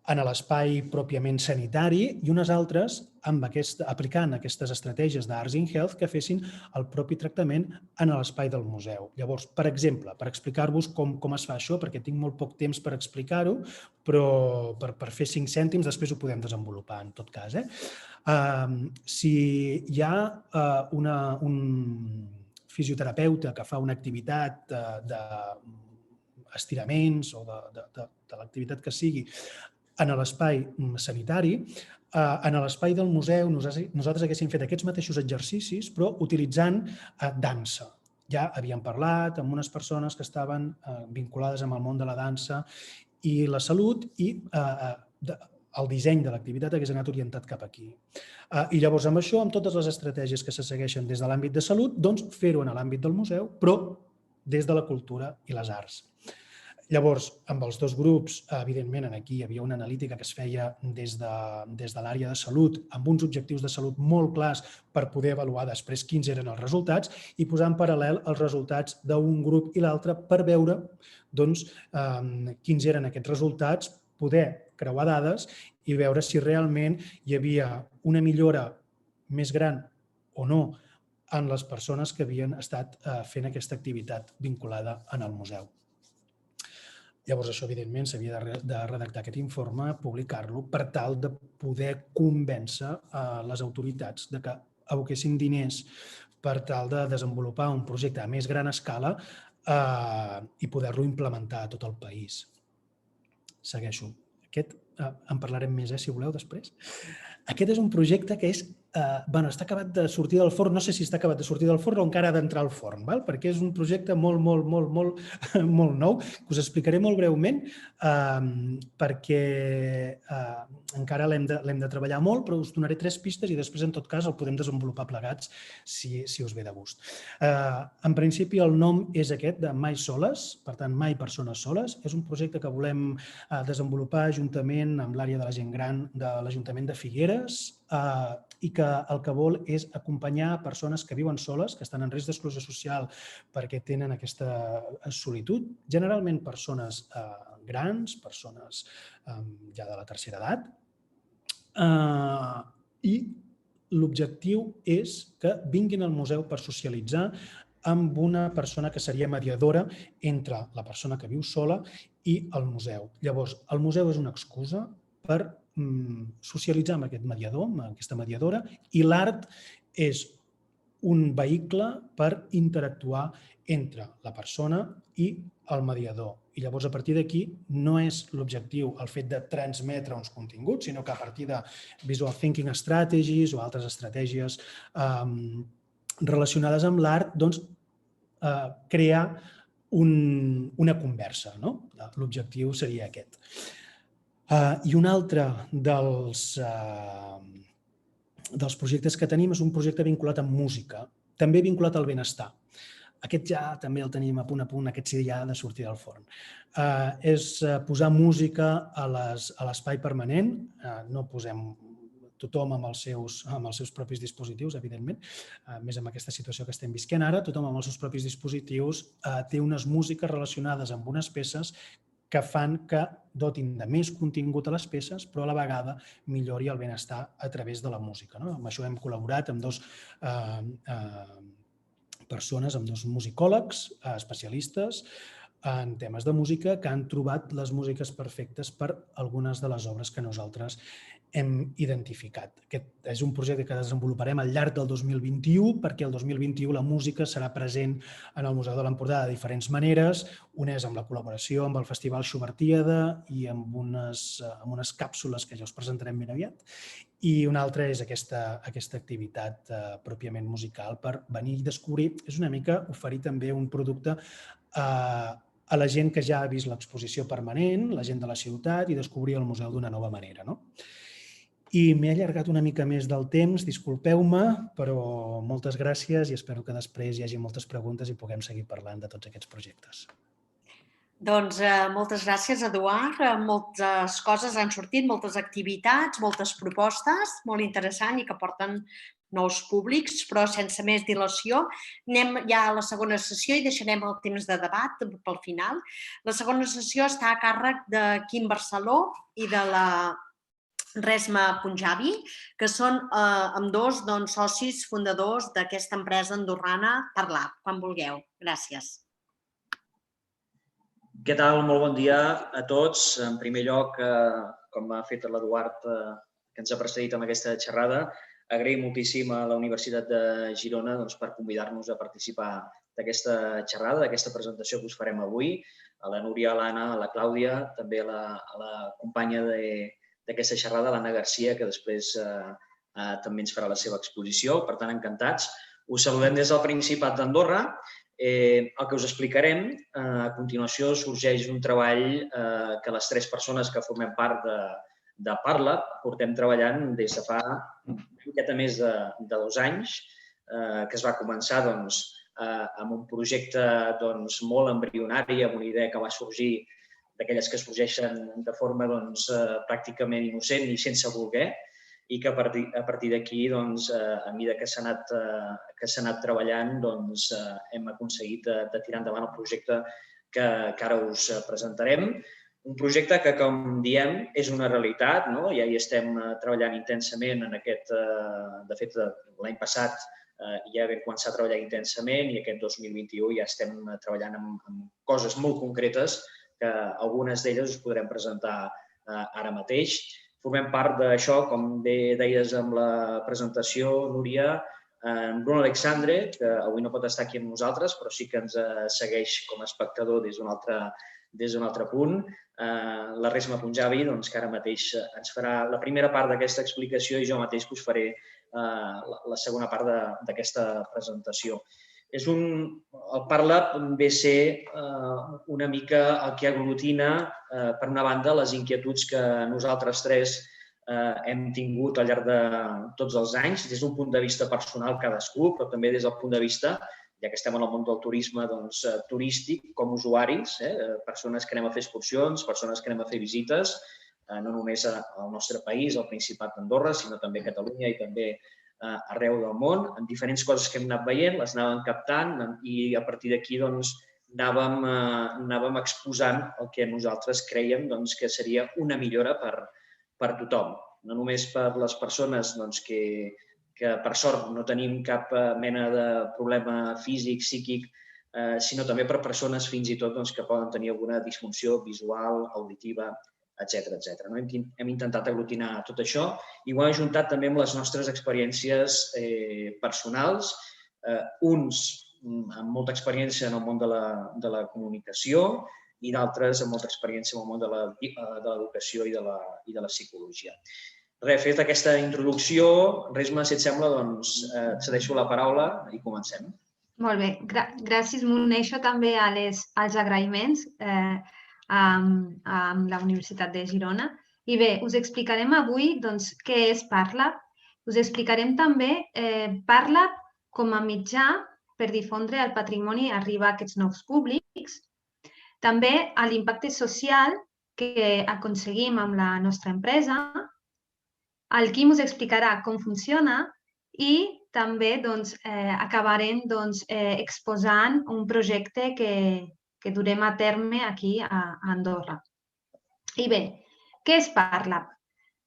en l'espai pròpiament sanitari i unes altres aplicant aquestes estratègies d'Arts in Health que fessin el propi tractament en l'espai del museu. Llavors, per exemple, per explicar-vos com es fa això, perquè tinc molt poc temps per explicar-ho, però per fer 5 cèntims després ho podem desenvolupar en tot cas. Si hi ha un fisioterapeuta que fa una activitat d'estiraments o de l'activitat que sigui en l'espai sanitari, en l'espai del museu nosaltres haguéssim fet aquests mateixos exercicis però utilitzant dansa. Ja havíem parlat amb unes persones que estaven vinculades amb el món de la dansa i la salut i el disseny de l'activitat hagués anat orientat cap aquí. I llavors amb això, amb totes les estratègies que se segueixen des de l'àmbit de salut, doncs fer-ho en l'àmbit del museu, però des de la cultura i les arts. Llavors, amb els 2 grups, evidentment, aquí hi havia una analítica que es feia des de l'àrea de salut, amb uns objectius de salut molt clars per poder avaluar després quins eren els resultats i posar en paral·lel els resultats d'un grup i l'altre per veure quins eren aquests resultats, poder creuar dades i veure si realment hi havia una millora més gran o no en les persones que havien estat fent aquesta activitat vinculada en el museu. Llavors, això, evidentment, s'havia de redactar aquest informe, publicar-lo, per tal de poder convèncer les autoritats de que aboquessin diners per tal de desenvolupar un projecte a més gran escala i poder-lo implementar a tot el país. Segueixo. Aquest en parlarem més, si voleu, després. Aquest és un projecte que està acabat de sortir del forn, no sé si està acabat de sortir del forn o encara ha d'entrar al forn, perquè és un projecte molt nou, que us explicaré molt breument, perquè encara l'hem de treballar molt, però us donaré 3 pistes i després, en tot cas, el podem desenvolupar plegats si us ve de gust. En principi, el nom és aquest, de Mai Soles, per tant, Mai Persones Soles. És un projecte que volem desenvolupar juntament amb l'àrea de la gent gran de l'Ajuntament de Figueres i que el que vol és acompanyar persones que viuen soles, que estan en risc d'exclusió social perquè tenen aquesta solitud, generalment persones grans, persones ja de la tercera edat, I l'objectiu és que vinguin al museu per socialitzar amb una persona que seria mediadora entre la persona que viu sola i el museu. Llavors, el museu és una excusa per socialitzar amb aquest mediador, amb aquesta mediadora, i l'art és un vehicle per interactuar entre la persona i el mediador. I llavors, a partir d'aquí, no és l'objectiu el fet de transmetre uns continguts, sinó que a partir de visual thinking strategies o altres estratègies relacionades amb l'art, doncs, crear una conversa. L'objectiu seria aquest. I un altre dels projectes que tenim és un projecte vinculat amb música, també vinculat al benestar. Aquest ja també el tenim a punt, aquest sí ja ha de sortir del forn. És posar música a l'espai permanent, no posem tothom amb els seus propis dispositius, evidentment, més amb aquesta situació que estem visquent ara, tothom amb els seus propis dispositius té unes músiques relacionades amb unes peces que fan que dotin de més contingut a les peces, però a la vegada millori el benestar a través de la música. Amb això hem col·laborat amb dos persones, amb dos musicòlegs especialistes en temes de música que han trobat les músiques perfectes per algunes de les obres que nosaltres hem identificat. Aquest és un projecte que desenvoluparem al llarg del 2021 perquè el 2021 la música serà present en el Museu de l'Empordà de diferents maneres. Una és amb la col·laboració amb el Festival Schubertíada i amb unes càpsules que ja us presentarem ben aviat. I una altra és aquesta activitat pròpiament musical per venir i descobrir. És una mica oferir també un producte a la gent que ja ha vist l'exposició permanent, la gent de la ciutat, i descobrir el museu d'una nova manera. I m'he allargat una mica més del temps, disculpeu-me, però moltes gràcies i espero que després hi hagi moltes preguntes i puguem seguir parlant de tots aquests projectes. Doncs moltes gràcies, Eduard. Moltes coses han sortit, moltes activitats, moltes propostes, molt interessant i que porten nous públics, però sense més dilació. Anem ja a la segona sessió i deixarem el temps de debat pel final. La segona sessió està a càrrec de Quim Barceló i de la Resma Punjabi, que són ambdós socis fundadors d'aquesta empresa andorrana Parlar, quan vulgueu. Gràcies. Què tal? Molt bon dia a tots. En primer lloc, com ha fet l'Eduard, que ens ha precedit amb aquesta xerrada, agraïm moltíssim a la Universitat de Girona per convidar-nos a participar d'aquesta xerrada, d'aquesta presentació que us farem avui. A la Núria, a l'Anna, a la Clàudia, també a la companya d'aquesta xerrada, l'Anna Garcia, que després també ens farà la seva exposició. Per tant, encantats. Us saludem des del Principat d'Andorra. El que us explicarem, a continuació sorgeix un treball que les tres persones que formem part de Parla portem treballant des de fa una miqueta més de 2 anys, que es va començar amb un projecte molt embrionari, amb una idea que va sorgir d'aquelles que sorgeixen de forma pràcticament innocent i sense voler, i que a partir d'aquí, a mesura que s'ha anat treballant, hem aconseguit de tirar endavant el projecte que ara us presentarem. Un projecte que, com diem, és una realitat, ja hi estem treballant intensament en aquest... De fet, l'any passat ja vam començar a treballar intensament i aquest 2021 ja estem treballant en coses molt concretes que algunes d'elles us podrem presentar ara mateix. Formem part d'això, com bé deies amb la presentació, Núria, en Bruno Alexandre, que avui no pot estar aquí amb nosaltres, però sí que ens segueix com a espectador des d'un altre punt. La Resma Punjabi, que ara mateix ens farà la primera part d'aquesta explicació i jo mateix us faré la segona part d'aquesta presentació. El Parla ve a ser una mica el que aglutina, per una banda, les inquietuds que nosaltres tres hem tingut al llarg de tots els anys, des d'un punt de vista personal cadascú, però també des del punt de vista, ja que estem en el món del turisme, turístic, com usuaris, persones que anem a fer excursions, persones que anem a fer visites, no només al nostre país, al Principat d'Andorra, sinó també a Catalunya i també arreu del món, amb diferents coses que hem anat veient, les anàvem captant i a partir d'aquí anàvem exposant el que nosaltres crèiem que seria una millora per tothom. no només per les persones que per sort no tenim cap mena de problema físic, psíquic, sinó també per persones fins i tot que poden tenir alguna disfunció visual, auditiva, etc. Hem intentat aglutinar tot això i ho hem ajuntat també amb les nostres experiències personals, uns amb molta experiència en el món de la comunicació i d'altres amb molta experiència en el món de l'educació i de la psicologia. Fet aquesta introducció, Resma, si et sembla, et cedeixo la paraula i comencem. Molt bé, gràcies. M'uneixo també als agraïments amb la Universitat de Girona. I bé, us explicarem avui què és Parlab. Us explicarem també Parlab com a mitjà per difondre el patrimoni i arribar a aquests nous públics. També l'impacte social que aconseguim amb la nostra empresa. El Quim us explicarà com funciona i també acabarem exposant un projecte que durem a terme aquí a Andorra. I bé, què és Parlab?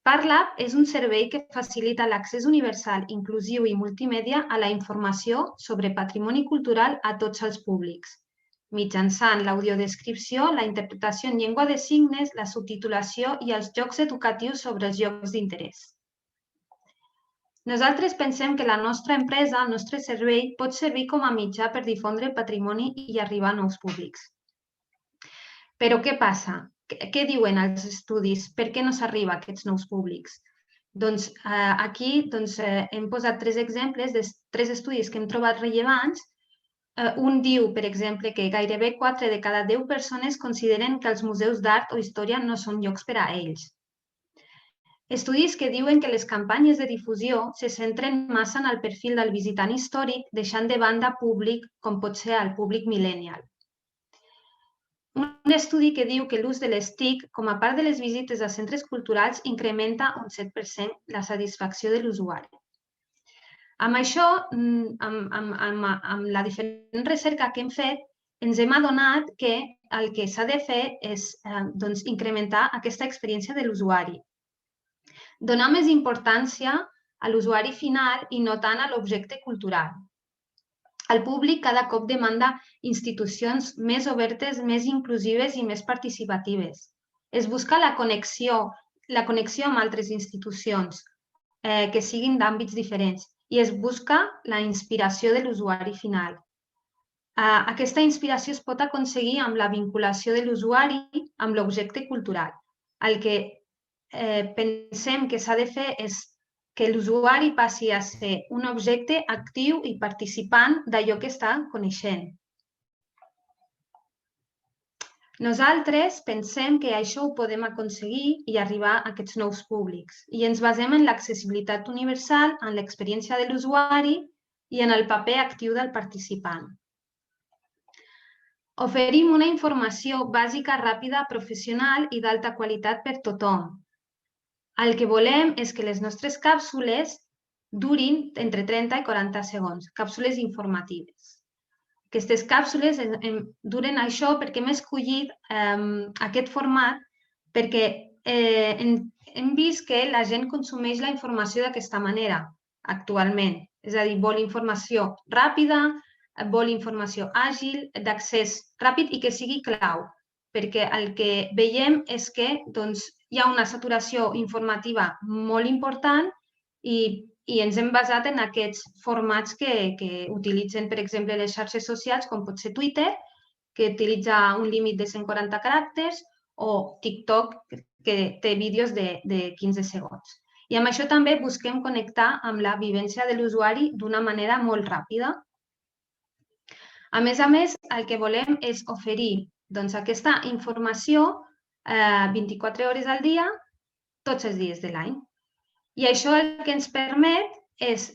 Parlab és un servei que facilita l'accés universal, inclusiu i multimèdia a la informació sobre patrimoni cultural a tots els públics, mitjançant l'audiodescripció, la interpretació en llengua de signes, la subtitulació i els jocs educatius sobre els llocs d'interès. Nosaltres pensem que la nostra empresa, el nostre servei, pot servir com a mitjà per difondre el patrimoni i arribar a nous públics. Però què passa? Què diuen els estudis? Per què no s'arriba a aquests nous públics? Aquí hem posat 3 exemples de 3 estudis que hem trobat rellevants. Un diu, per exemple, que gairebé 4 de cada 10 persones consideren que els museus d'art o història no són llocs per a ells. Estudis que diuen que les campanyes de difusió se centren massa en el perfil del visitant històric, deixant de banda públic com pot ser el públic millennial. Un estudi que diu que l'ús de les TIC com a part de les visites a centres culturals incrementa un 7% la satisfacció de l'usuari. Amb això, amb la diferent recerca que hem fet, ens hem adonat que el que s'ha de fer és incrementar aquesta experiència de l'usuari. Donar més importància a l'usuari final i no tant a l'objecte cultural. El públic cada cop demanda institucions més obertes, més inclusives i més participatives. Es busca la connexió amb altres institucions que siguin d'àmbits diferents i es busca la inspiració de l'usuari final. Aquesta inspiració es pot aconseguir amb la vinculació de l'usuari amb l'objecte cultural. El que pensem que s'ha de fer és que l'usuari passi a ser un objecte actiu i participant d'allò que està coneixent. Nosaltres pensem que això ho podem aconseguir i arribar a aquests nous públics i ens basem en l'accessibilitat universal, en l'experiència de l'usuari i en el paper actiu del participant. Oferim una informació bàsica, ràpida, professional i d'alta qualitat per tothom. El que volem és que les nostres càpsules durin entre 30 i 40 segons, càpsules informatives. Aquestes càpsules duren això perquè hem escollit aquest format perquè hem vist que la gent consumeix la informació d'aquesta manera actualment. És a dir, vol informació ràpida, vol informació àgil, d'accés ràpid i que sigui clau. Perquè el que veiem és que hi ha una saturació informativa molt important i ens hem basat en aquests formats que utilitzen, per exemple, les xarxes socials, com pot ser Twitter, que utilitza un límit de 140 caràcters, o TikTok, que té vídeos de 15 segons. I amb això també busquem connectar amb la vivència de l'usuari d'una manera molt ràpida. A més, el que volem és oferir aquesta informació 24 hores al dia, tots els dies de l'any. I això el que ens permet és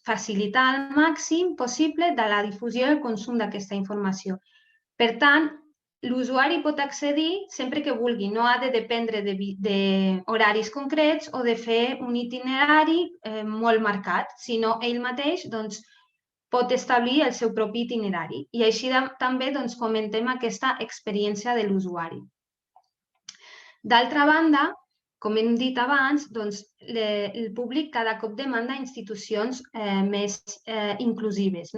facilitar al màxim possible de la difusió i el consum d'aquesta informació. Per tant, l'usuari pot accedir sempre que vulgui, no ha de dependre d'horaris concrets o de fer un itinerari molt marcat, sinó ell mateix pot establir el seu propi itinerari i així també fomentem aquesta experiència de l'usuari. D'altra banda, com hem dit abans, el públic cada cop demanda institucions més inclusives.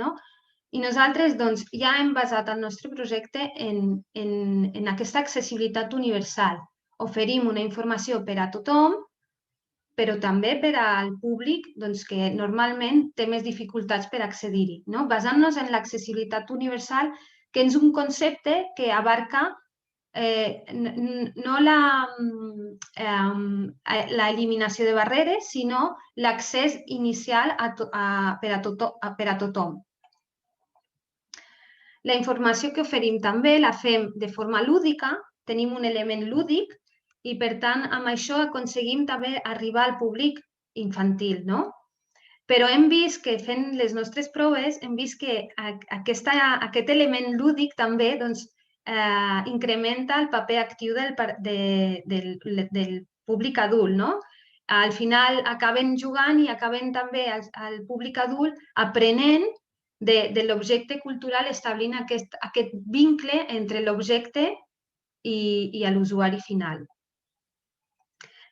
I nosaltres ja hem basat el nostre projecte en aquesta accessibilitat universal. Oferim una informació per a tothom, però també per al públic que normalment té més dificultats per accedir-hi, basant-nos en l'accessibilitat universal, que és un concepte que abarca no l'eliminació de barreres, sinó l'accés inicial per a tothom. La informació que oferim també la fem de forma lúdica, tenim un element lúdic i, per tant, amb això aconseguim també arribar al públic infantil. Però hem vist que fent les nostres proves, hem vist que aquest element lúdic també incrementa el paper actiu del públic adult. Al final acaben jugant i acaben també el públic adult aprenent de l'objecte cultural, establint aquest vincle entre l'objecte i l'usuari final.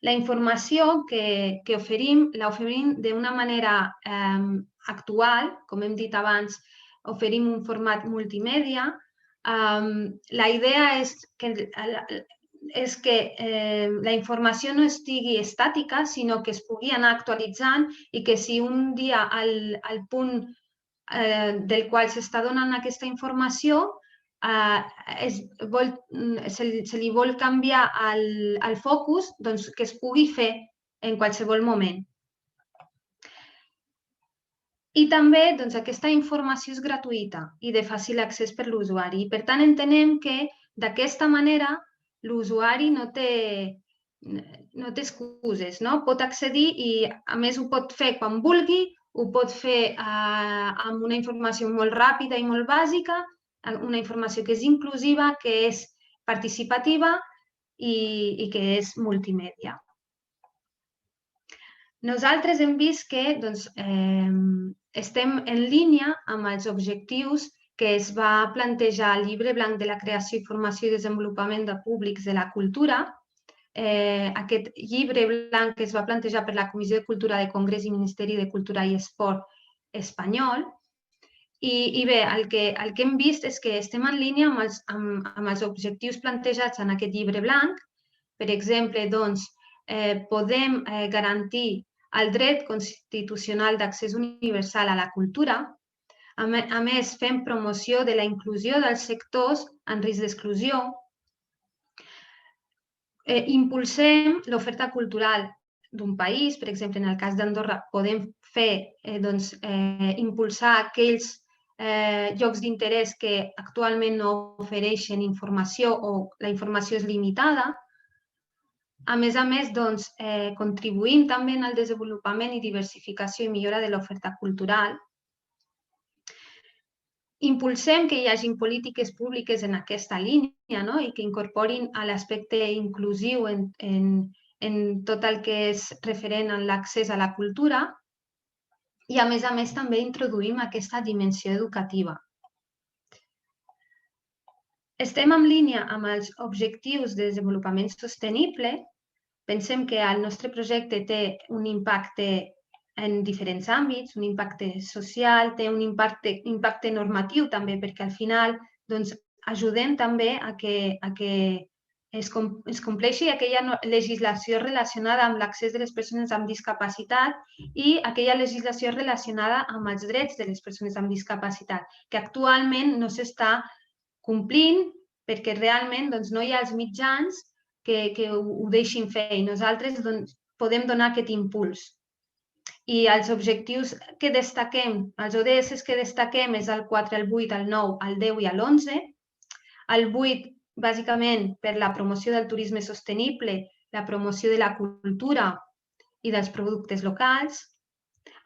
La informació que oferim, l'oferim d'una manera actual, com hem dit abans, oferim un format multimèdia. La idea és que la informació no estigui estàtica, sinó que es pugui anar actualitzant i que si un dia al punt del qual s'està donant aquesta informació se li vol canviar el focus, que es pugui fer en qualsevol moment. I també aquesta informació és gratuïta i de fàcil accés per l'usuari. Per tant, entenem que d'aquesta manera l'usuari no té excuses, pot accedir i, a més, ho pot fer quan vulgui, ho pot fer amb una informació molt ràpida i molt bàsica, una informació que és inclusiva, que és participativa i que és multimèdia. Nosaltres hem vist que estem en línia amb els objectius que es va plantejar al Llibre Blanc de la Creació i Formació i Desenvolupament de Públics de la Cultura. Aquest llibre blanc que es va plantejar per la Comissió de Cultura de Congrés i Ministeri de Cultura i Esport espanyol. I bé, el que hem vist és que estem en línia amb els objectius plantejats en aquest llibre blanc. Per exemple, podem garantir el dret constitucional d'accés universal a la cultura. A més, fem promoció de la inclusió dels sectors en risc d'exclusió. Impulsem l'oferta cultural d'un país. Per exemple, en el cas d'Andorra, podem impulsar aquells llocs d'interès que actualment no ofereixen informació o la informació és limitada. A més, contribuïm també en el desenvolupament i diversificació i millora de l'oferta cultural. Impulsem que hi hagi polítiques públiques en aquesta línia i que incorporin l'aspecte inclusiu en tot el que és referent a l'accés a la cultura. I, a més, també introduïm aquesta dimensió educativa. Estem en línia amb els objectius de desenvolupament sostenible. Pensem que el nostre projecte té un impacte en diferents àmbits, un impacte social, té un impacte normatiu també, perquè al final ajudem també a que es compleixi aquella legislació relacionada amb l'accés de les persones amb discapacitat i aquella legislació relacionada amb els drets de les persones amb discapacitat, que actualment no s'està complint perquè realment no hi ha els mitjans que ho deixin fer i nosaltres podem donar aquest impuls. I els objectius que destaquem, els ODS que destaquem és el 4, el 8, el 9, el 10 i l'11. El 8, bàsicament, per la promoció del turisme sostenible, la promoció de la cultura i dels productes locals.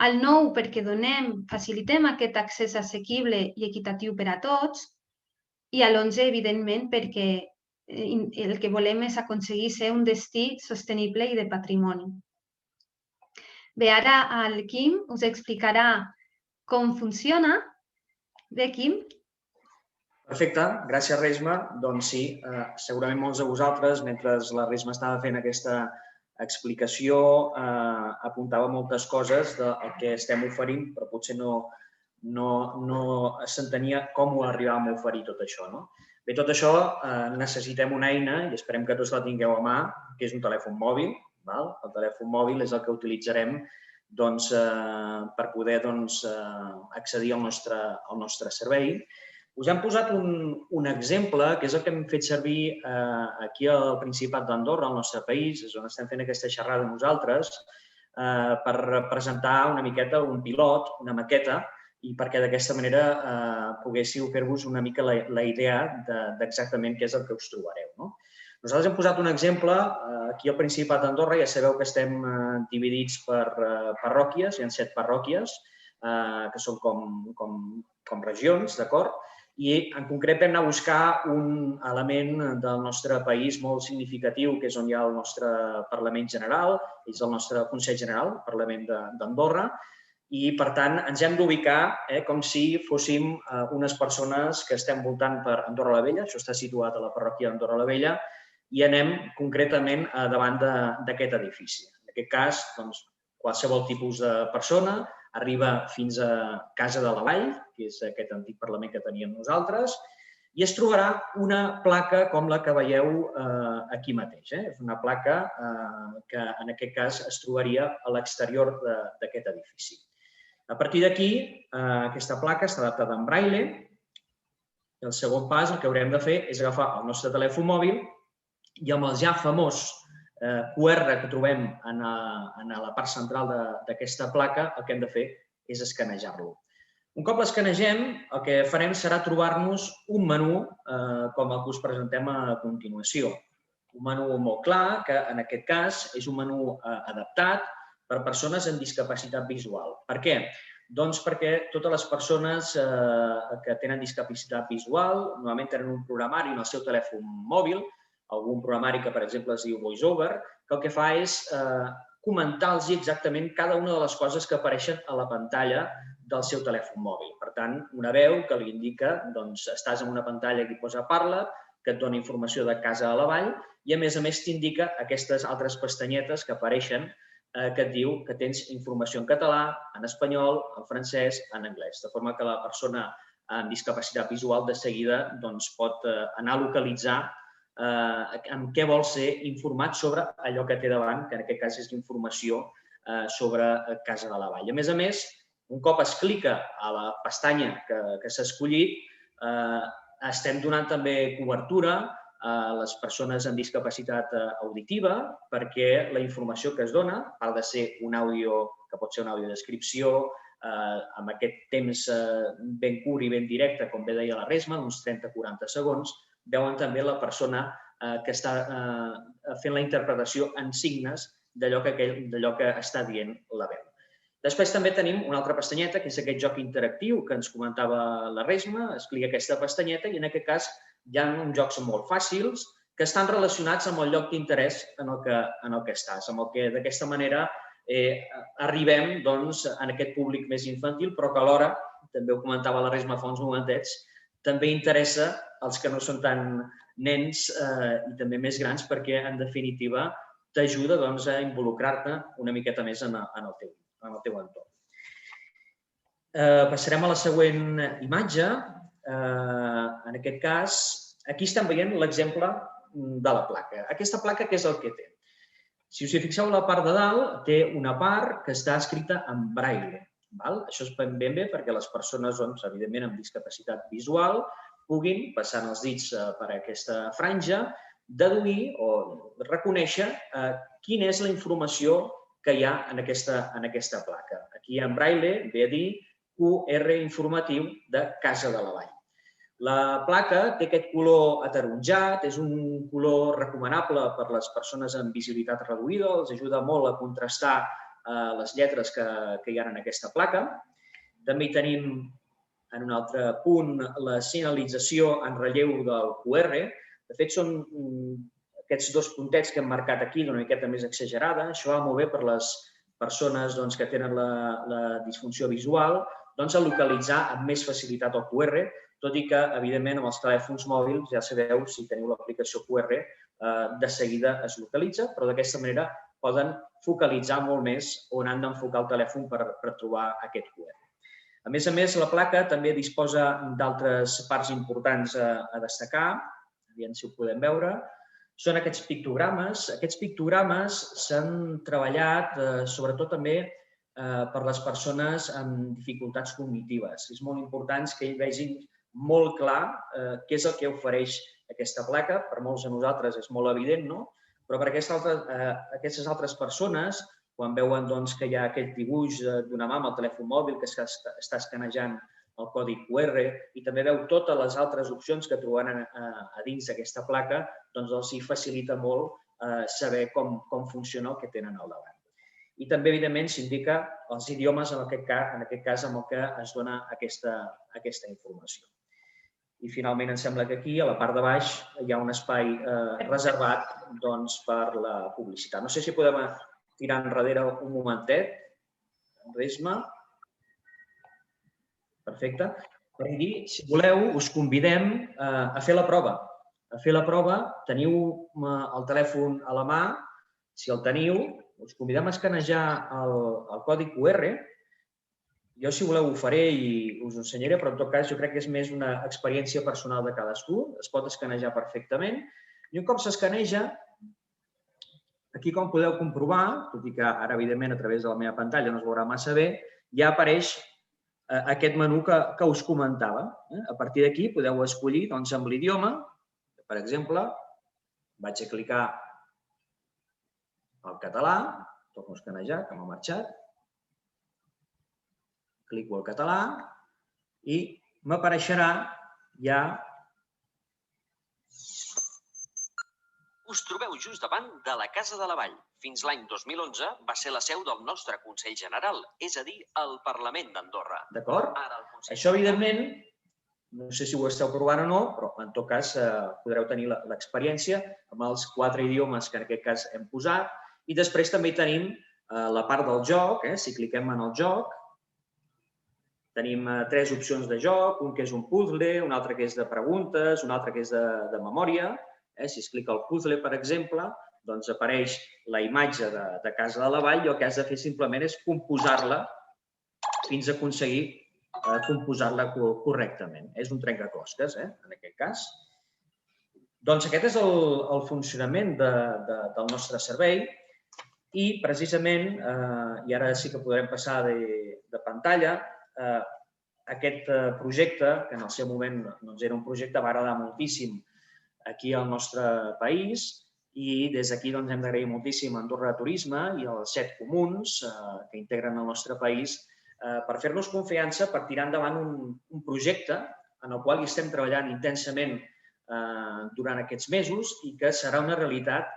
El 9, perquè facilitem aquest accés assequible i equitatiu per a tots. I l'11, evidentment, perquè el que volem és aconseguir ser un destí sostenible i de patrimoni. Bé, ara el Quim us explicarà com funciona. Bé, Quim? Perfecte, gràcies, Resma. Doncs sí, segurament molts de vosaltres, mentre la Resma estava fent aquesta explicació apuntava moltes coses del que estem oferint, però potser no s'entenia com ho arribàvem a oferir tot això. Bé, tot això necessitem una eina, i esperem que tots la tingueu a mà, que és un telèfon mòbil. El telèfon mòbil és el que utilitzarem per poder accedir al nostre servei. Us hem posat un exemple, que és el que hem fet servir aquí al Principat d'Andorra, al nostre país, és on estem fent aquesta xerrada nosaltres, per presentar una miqueta un pilot, una maqueta, i perquè d'aquesta manera poguéssiu fer-vos una mica la idea d'exactament què és el que us trobareu. Nosaltres hem posat un exemple, aquí al Principat d'Andorra ja sabeu que estem dividits per parròquies, hi ha 7 parròquies, que són com regions, d'acord? I en concret vam anar a buscar un element del nostre país molt significatiu, que és on hi ha el nostre Parlament General, és el nostre Consell General, el Parlament d'Andorra, i, per tant, ens hem d'ubicar com si fóssim unes persones que estem voltant per Andorra la Vella, això està situat a la parròquia d'Andorra la Vella, i anem concretament davant d'aquest edifici. En aquest cas, qualsevol tipus de persona arriba fins a Casa de la Vall, que és aquest antic Parlament que teníem nosaltres, i es trobarà una placa com la que veieu aquí mateix. És una placa que, en aquest cas, es trobaria a l'exterior d'aquest edifici. A partir d'aquí, aquesta placa està adaptada en braille, i el segon pas, el que haurem de fer és agafar el nostre telèfon mòbil i amb el ja famós QR que trobem en la part central d'aquesta placa, el que hem de fer és escanejar-lo. Un cop l'escanegem, el que farem serà trobar-nos un menú com el que us presentem a continuació. Un menú molt clar, que en aquest cas és un menú adaptat per persones amb discapacitat visual. Per què? Doncs perquè totes les persones que tenen discapacitat visual normalment tenen un programari en el seu telèfon mòbil, algun programari que, per exemple, es diu VoiceOver, que el que fa és comentar-los exactament cada una de les coses que apareixen a la pantalla del seu telèfon mòbil. Per tant, una veu que li indica, doncs, estàs en una pantalla que hi posa Parla, que et dona informació de Casa de la Vall i, a més t'indica aquestes altres pestanyetes que apareixen que et diu que tens informació en català, en espanyol, en francès, en anglès. De forma que la persona amb discapacitat visual de seguida pot anar a localitzar en què vol ser informat sobre allò que té davant, que en aquest cas és informació sobre Casa de la Vall. A més, un cop es clica a la pestanya que s'ha escollit, estem donant també cobertura a les persones amb discapacitat auditiva perquè la informació que es dona, a part de ser un àudio, que pot ser una audiodescripció, amb aquest temps ben curt i ben directe, com bé deia la Resma, d'uns 30-40 segons, veuen també la persona que està fent la interpretació en signes d'allò que està dient la veu. Després també tenim una altra pestanyeta, que és aquest joc interactiu que ens comentava la Resma, es clica aquesta pestanyeta i en aquest cas hi ha uns jocs molt fàcils que estan relacionats amb el lloc d'interès en el que estàs, amb el que d'aquesta manera arribem en aquest públic més infantil, però que alhora, també ho comentava la Resma fa uns momentets, també interessa als que no són tan nens i també més grans perquè, en definitiva, t'ajuda a involucrar-te una miqueta més en el teu entorn. Passarem a la següent imatge. En aquest cas, aquí estem veient l'exemple de la placa. Aquesta placa, què és el que té? Si us hi fixeu, a la part de dalt té una part que està escrita en braille. Això és ben bé perquè les persones, evidentment, amb discapacitat visual puguin, passant els dits per aquesta franja, deduir o reconèixer quina és la informació que hi ha en aquesta placa. Aquí en braille ve a dir QR informatiu de Casa de la Vall. La placa té aquest color ataronjat, és un color recomanable per a les persones amb visibilitat reduïda, els ajuda molt a contrastar les lletres que hi ha en aquesta placa. També hi tenim, en un altre punt, la senyalització en relleu del QR. De fet, són aquests dos puntets que hem marcat aquí d'una miqueta més exagerada. Això va molt bé per les persones que tenen la disfunció visual, a localitzar amb més facilitat el QR, tot i que, evidentment, amb els telèfons mòbils, ja sabeu, si teniu l'aplicació QR, de seguida es localitza, però d'aquesta manera poden focalitzar molt més on han d'enfocar el telèfon per trobar aquest QR. A més, la placa també disposa d'altres parts importants a destacar, aviam si ho podem veure. Són aquests pictogrames. Aquests pictogrames s'han treballat sobretot també per les persones amb dificultats cognitives. És molt important que ells vegin molt clar què és el que ofereix aquesta placa. Per molts de nosaltres és molt evident, no? Però per aquestes altres persones, quan veuen que hi ha aquest dibuix d'una mà amb el telèfon mòbil que està escanejant el codi QR i també veu totes les altres opcions que trobaran a dins d'aquesta placa, doncs els hi facilita molt saber com funciona el que tenen al davant. I també, evidentment, s'indica els idiomes, en aquest cas, amb el que es dona aquesta informació. I, finalment, em sembla que aquí, a la part de baix, hi ha un espai reservat per la publicitat. No sé si podem tirar enrere un momentet. Res-me. Perfecte. Per dir, si voleu, us convidem a fer la prova. A fer la prova, teniu el telèfon a la mà, si el teniu, us convidem a escanejar el codi QR. Jo, si voleu, ho faré i us ho ensenyaré, però en tot cas jo crec que és més una experiència personal de cadascú. Es pot escanejar perfectament. I un cop s'escaneja, aquí, com podeu comprovar, tot i que ara, evidentment, a través de la meva pantalla no es veurà massa bé, ja apareix aquest menú que us comentava. A partir d'aquí podeu escollir amb l'idioma. Per exemple, vaig a clicar al català, torno a escanejar, que m'ha marxat. Clico al català i m'apareixerà ja... Us trobeu just davant de la Casa de la Vall. Fins l'any 2011 va ser la seu del nostre Consell General, és a dir, el Parlament d'Andorra. D'acord? Això, evidentment, no sé si ho esteu provant o no, però en tot cas podreu tenir l'experiència amb els 4 idiomes que en aquest cas hem posat. I després també tenim la part del joc. Si cliquem en el joc, tenim 3 opcions de joc, un que és un puzzle, un altre que és de preguntes, un altre que és de memòria. Si es clica al puzzle, per exemple, doncs apareix la imatge de Casa de la Vall i el que has de fer simplement és composar-la fins a aconseguir composar-la correctament. És un trencaclosques, en aquest cas. Doncs aquest és el funcionament del nostre servei i, precisament, i ara sí que podrem passar de pantalla, aquest projecte, que en el seu moment era un projecte que va agradar moltíssim aquí al nostre país i des d'aquí hem d'agrair moltíssim a Andorra Turisme i als 7 comuns que integren el nostre país per fer-nos confiança per tirar endavant un projecte en el qual hi estem treballant intensament durant aquests mesos i que serà una realitat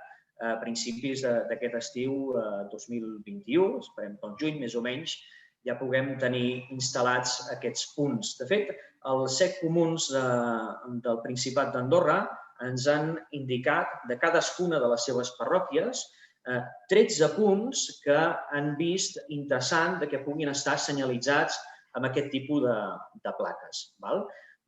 a principis d'aquest estiu 2021, esperem pel juny més o menys, ja puguem tenir instal·lats aquests punts. De fet, els 7 comuns del Principat d'Andorra ens han indicat de cadascuna de les seves parròquies 13 punts que han vist interessant que puguin estar senyalitzats amb aquest tipus de plaques.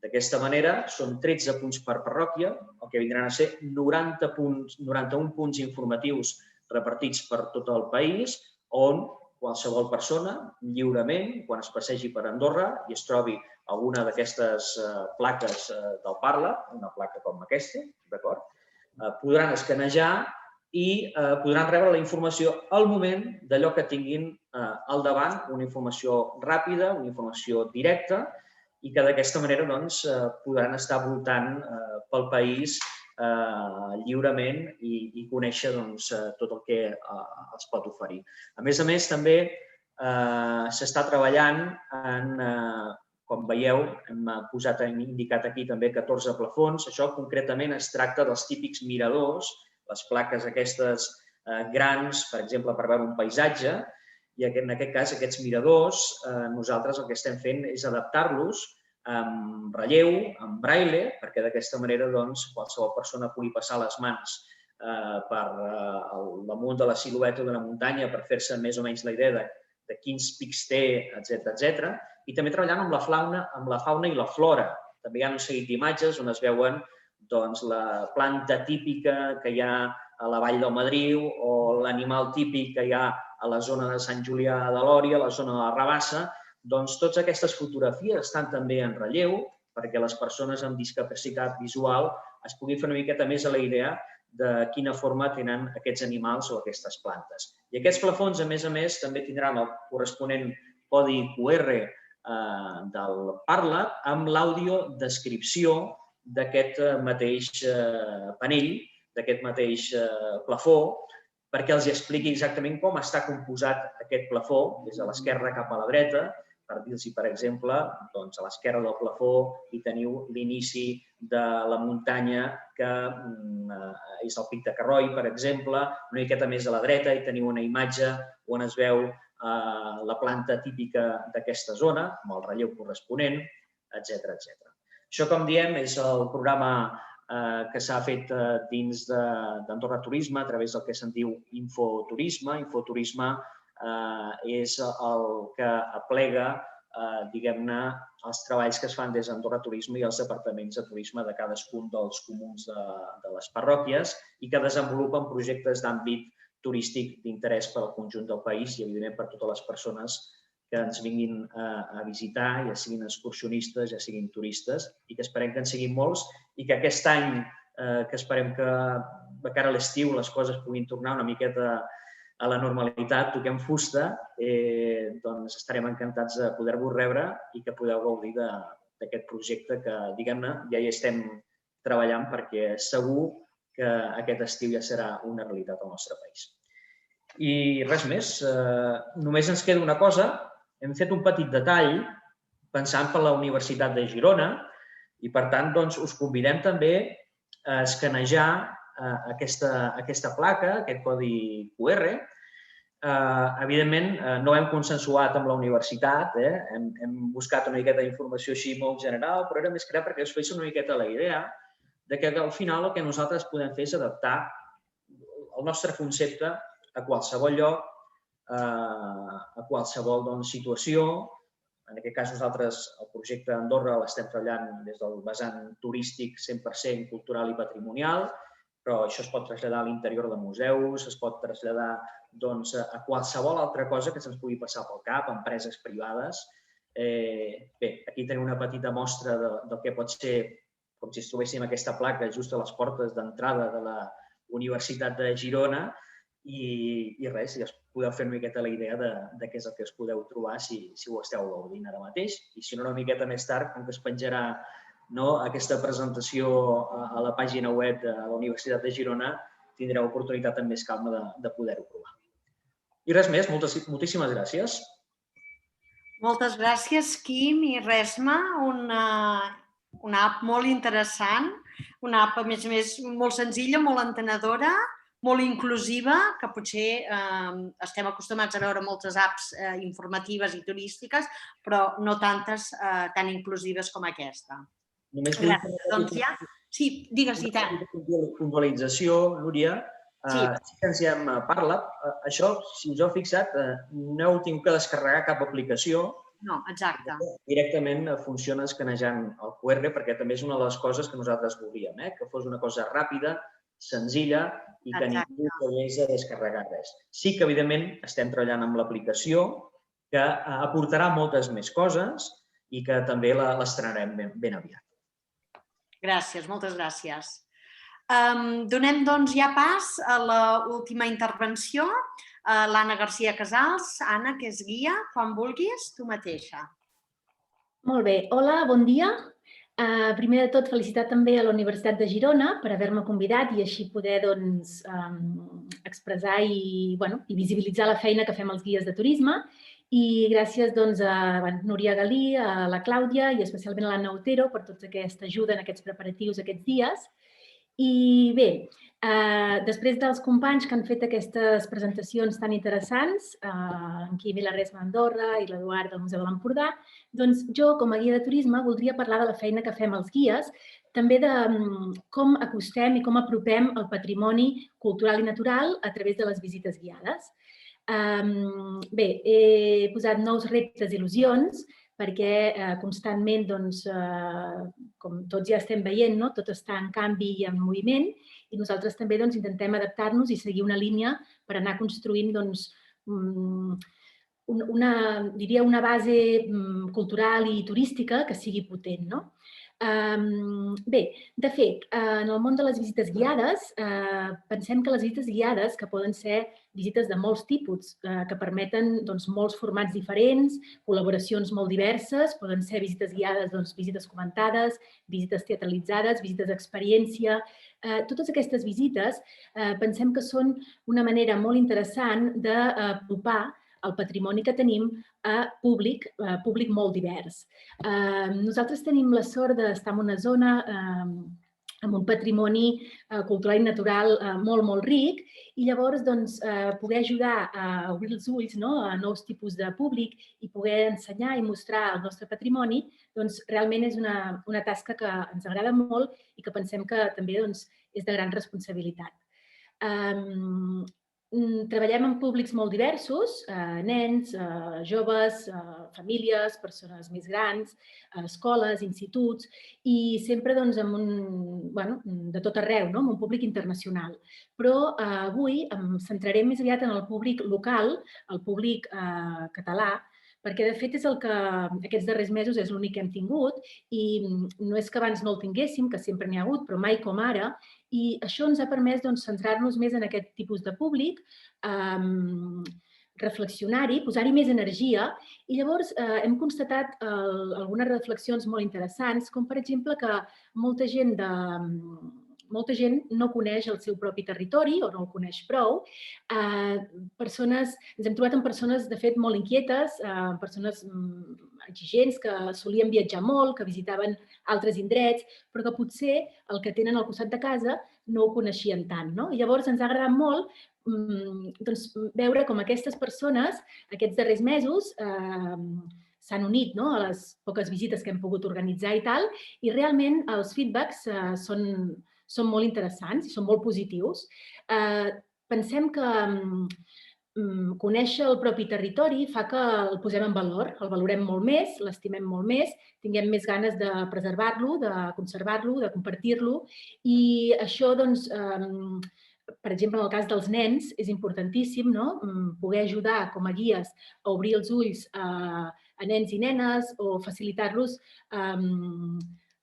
D'aquesta manera, són 13 punts per parròquia, el que vindran a ser 91 punts informatius repartits per tot el país, on qualsevol persona, lliurement, quan es passegi per Andorra i es trobi alguna d'aquestes plaques del Parla, una placa com aquesta, d'acord? Podran escanejar i podran rebre la informació al moment d'allò que tinguin al davant, una informació ràpida, una informació directa, i que d'aquesta manera podran estar voltant pel país lliurement i conèixer tot el que es pot oferir. A més, també s'està treballant en, com veieu, hem indicat aquí també 14 plafons. Això concretament es tracta dels típics miradors, les plaques aquestes grans, per exemple, per veure un paisatge, i en aquest cas aquests miradors nosaltres el que estem fent és adaptar-los amb relleu, amb braille, perquè d'aquesta manera qualsevol persona pugui passar les mans per damunt de la silueta d'una muntanya per fer-se més o menys la idea de quins pics té, etc. I també treballant amb la fauna i la flora. També hi ha un seguit d'imatges on es veuen la planta típica que hi ha a la Vall del Madriu o l'animal típic que hi ha a la zona de Sant Julià de Lòria, a la zona de la Rabassa, doncs totes aquestes fotografies estan també en relleu perquè les persones amb discapacitat visual es puguin fer una miqueta més a la idea de quina forma tenen aquests animals o aquestes plantes. I aquests plafons, a més, també tindran el corresponent codi QR del Parla't amb l'audiodescripció d'aquest mateix panell, d'aquest mateix plafó, perquè els expliqui exactament com està composat aquest plafó, des de l'esquerra cap a la dreta, per dir-los, per exemple, a l'esquerra del plafó hi teniu l'inici de la muntanya que és el Pic de Carroi, per exemple, una miqueta més a la dreta hi teniu una imatge on es veu la planta típica d'aquesta zona, amb el relleu corresponent, etc. Això, com diem, és el programa que s'ha fet dins d'Andorra Turisme a través del que se'n diu Infoturisme. Infoturisme és el que aplega, diguem-ne, els treballs que es fan des d'Andorra Turisme i els departaments de turisme de cadascun dels comuns de les parròquies i que desenvolupen projectes d'àmbit turístic d'interès per al conjunt del país i, evidentment, per totes les persones que ens vinguin a visitar, ja siguin excursionistes, ja siguin turistes, i que esperem que en siguin molts i que aquest any, que esperem que de cara a l'estiu les coses puguin tornar una miqueta a la normalitat, toquem fusta, doncs estarem encantats de poder-vos rebre i que podeu gaudir d'aquest projecte que, diguem-ne, ja hi estem treballant perquè segur que aquest estiu ja serà una realitat al nostre país. I res més, només ens queda una cosa. Hem fet un petit detall pensant per la Universitat de Girona i, per tant, us convidem també a escanejar aquesta placa, aquest codi QR. Evidentment, no hem consensuat amb la universitat, hem buscat una miqueta d'informació així molt general, però era més que res perquè us fes una miqueta la idea que al final el que nosaltres podem fer és adaptar el nostre concepte a qualsevol lloc, a qualsevol situació. En aquest cas, nosaltres el projecte Andorra l'estem treballant des del vessant turístic 100% cultural i patrimonial, però això es pot traslladar a l'interior de museus, es pot traslladar a qualsevol altra cosa que se'ns pugui passar pel cap, empreses privades. Bé, aquí tenim una petita mostra del que pot ser com si ens trobéssim aquesta placa just a les portes d'entrada de la Universitat de Girona i res, ja us podeu fer una miqueta la idea de què és el que us podeu trobar si ho esteu gaudint ara mateix. I si no, una miqueta més tard, com que es penjarà aquesta presentació a la pàgina web de la Universitat de Girona, tindreu oportunitat amb més calma de poder-ho provar. I res més, moltíssimes gràcies. Moltes gràcies, Quim i Resma. Una app molt interessant, una app, a més, molt senzilla, molt entenedora, molt inclusiva, que potser estem acostumats a veure moltes apps informatives i turístiques, però no tantes tan inclusives com aquesta. Gràcies. Doncs ja... Sí, digues, i tant. Puntualització, Núria. Sí que ens hi hem parlat. Això, si us heu fixat, no heu tingut que descarregar cap aplicació. No, exacte. Directament funciona escanejant el QR perquè també és una de les coses que nosaltres volíem, que fos una cosa ràpida, senzilla i que ningú hagués de descarregar res. Sí que, evidentment, estem treballant amb l'aplicació que aportarà moltes més coses i que també l'estrenarem ben aviat. Gràcies, moltes gràcies. Donem, doncs, ja pas a l'última intervenció. L'Anna García Casals. Anna, que és guia, quan vulguis, tu mateixa. Molt bé. Hola, bon dia. Primer de tot, felicitar també a la Universitat de Girona per haver-me convidat i així poder expressar i visibilitzar la feina que fem els guies de turisme. I gràcies a Núria Galí, a la Clàudia i especialment a l'Anna Otero per tota aquesta ajuda en aquests preparatius aquests dies. I bé, després dels companys que han fet aquestes presentacions tan interessants, en Quim i la Resma d'Andorra i l'Eduard del Museu de l'Empordà, doncs jo, com a guia de turisme, voldria parlar de la feina que fem els guies, també de com acostem i com apropem el patrimoni cultural i natural a través de les visites guiades. Bé, he posat nous reptes i il·lusions perquè constantment, com tots ja estem veient, tot està en canvi i en moviment, i nosaltres també intentem adaptar-nos i seguir una línia per anar construint una base cultural i turística que sigui potent. Bé, de fet, en el món de les visites guiades, pensem que les visites guiades, que poden ser visites de molts tipus, que permeten molts formats diferents, col·laboracions molt diverses, poden ser visites guiades, visites comentades, visites teatralitzades, visites d'experiència. Totes aquestes visites pensem que són una manera molt interessant d'apropar el patrimoni que tenim a públic molt divers. Nosaltres tenim la sort d'estar en una zona amb un patrimoni cultural i natural molt, molt ric, i llavors poder ajudar a obrir els ulls a nous tipus de públic i poder ensenyar i mostrar el nostre patrimoni, realment és una tasca que ens agrada molt i que pensem que també és de gran responsabilitat. Treballem amb públics molt diversos, nens, joves, famílies, persones més grans, escoles, instituts, i sempre de tot arreu, amb un públic internacional. Però avui em centraré més aviat en el públic local, el públic català, perquè de fet és el que aquests darrers mesos és l'únic que hem tingut, i no és que abans no el tinguéssim, que sempre n'hi ha hagut, però mai com ara, i això ens ha permès centrar-nos més en aquest tipus de públic, reflexionar-hi, posar-hi més energia, i llavors hem constatat algunes reflexions molt interessants, com per exemple que molta gent no coneix el seu propi territori o no el coneix prou. Ens hem trobat amb persones, de fet, molt inquietes, persones exigents que solien viatjar molt, que visitaven altres indrets, però que potser el que tenen al costat de casa no ho coneixien tant. I llavors ens ha agradat molt veure com aquestes persones, aquests darrers mesos, s'han unit a les poques visites que hem pogut organitzar i tal, i realment els feedbacks són molt interessants i són molt positius. Pensem que conèixer el propi territori fa que el posem en valor, el valorem molt més, l'estimem molt més, tinguem més ganes de preservar-lo, de conservar-lo, de compartir-lo, i això, per exemple, en el cas dels nens, és importantíssim poder ajudar com a guies a obrir els ulls a nens i nenes o facilitar-los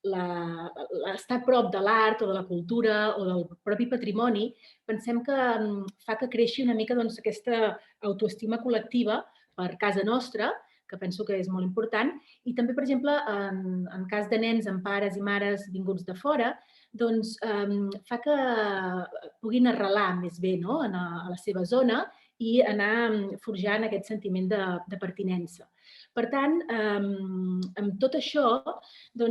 estar a prop de l'art o de la cultura o del propi patrimoni. Pensem que fa que creixi una mica aquesta autoestima col·lectiva per casa nostra, que penso que és molt important, i també, per exemple, en cas de nens amb pares i mares vinguts de fora, fa que puguin arrelar més bé a la seva zona i anar forjant aquest sentiment de pertinença. Per tant, amb tot això, i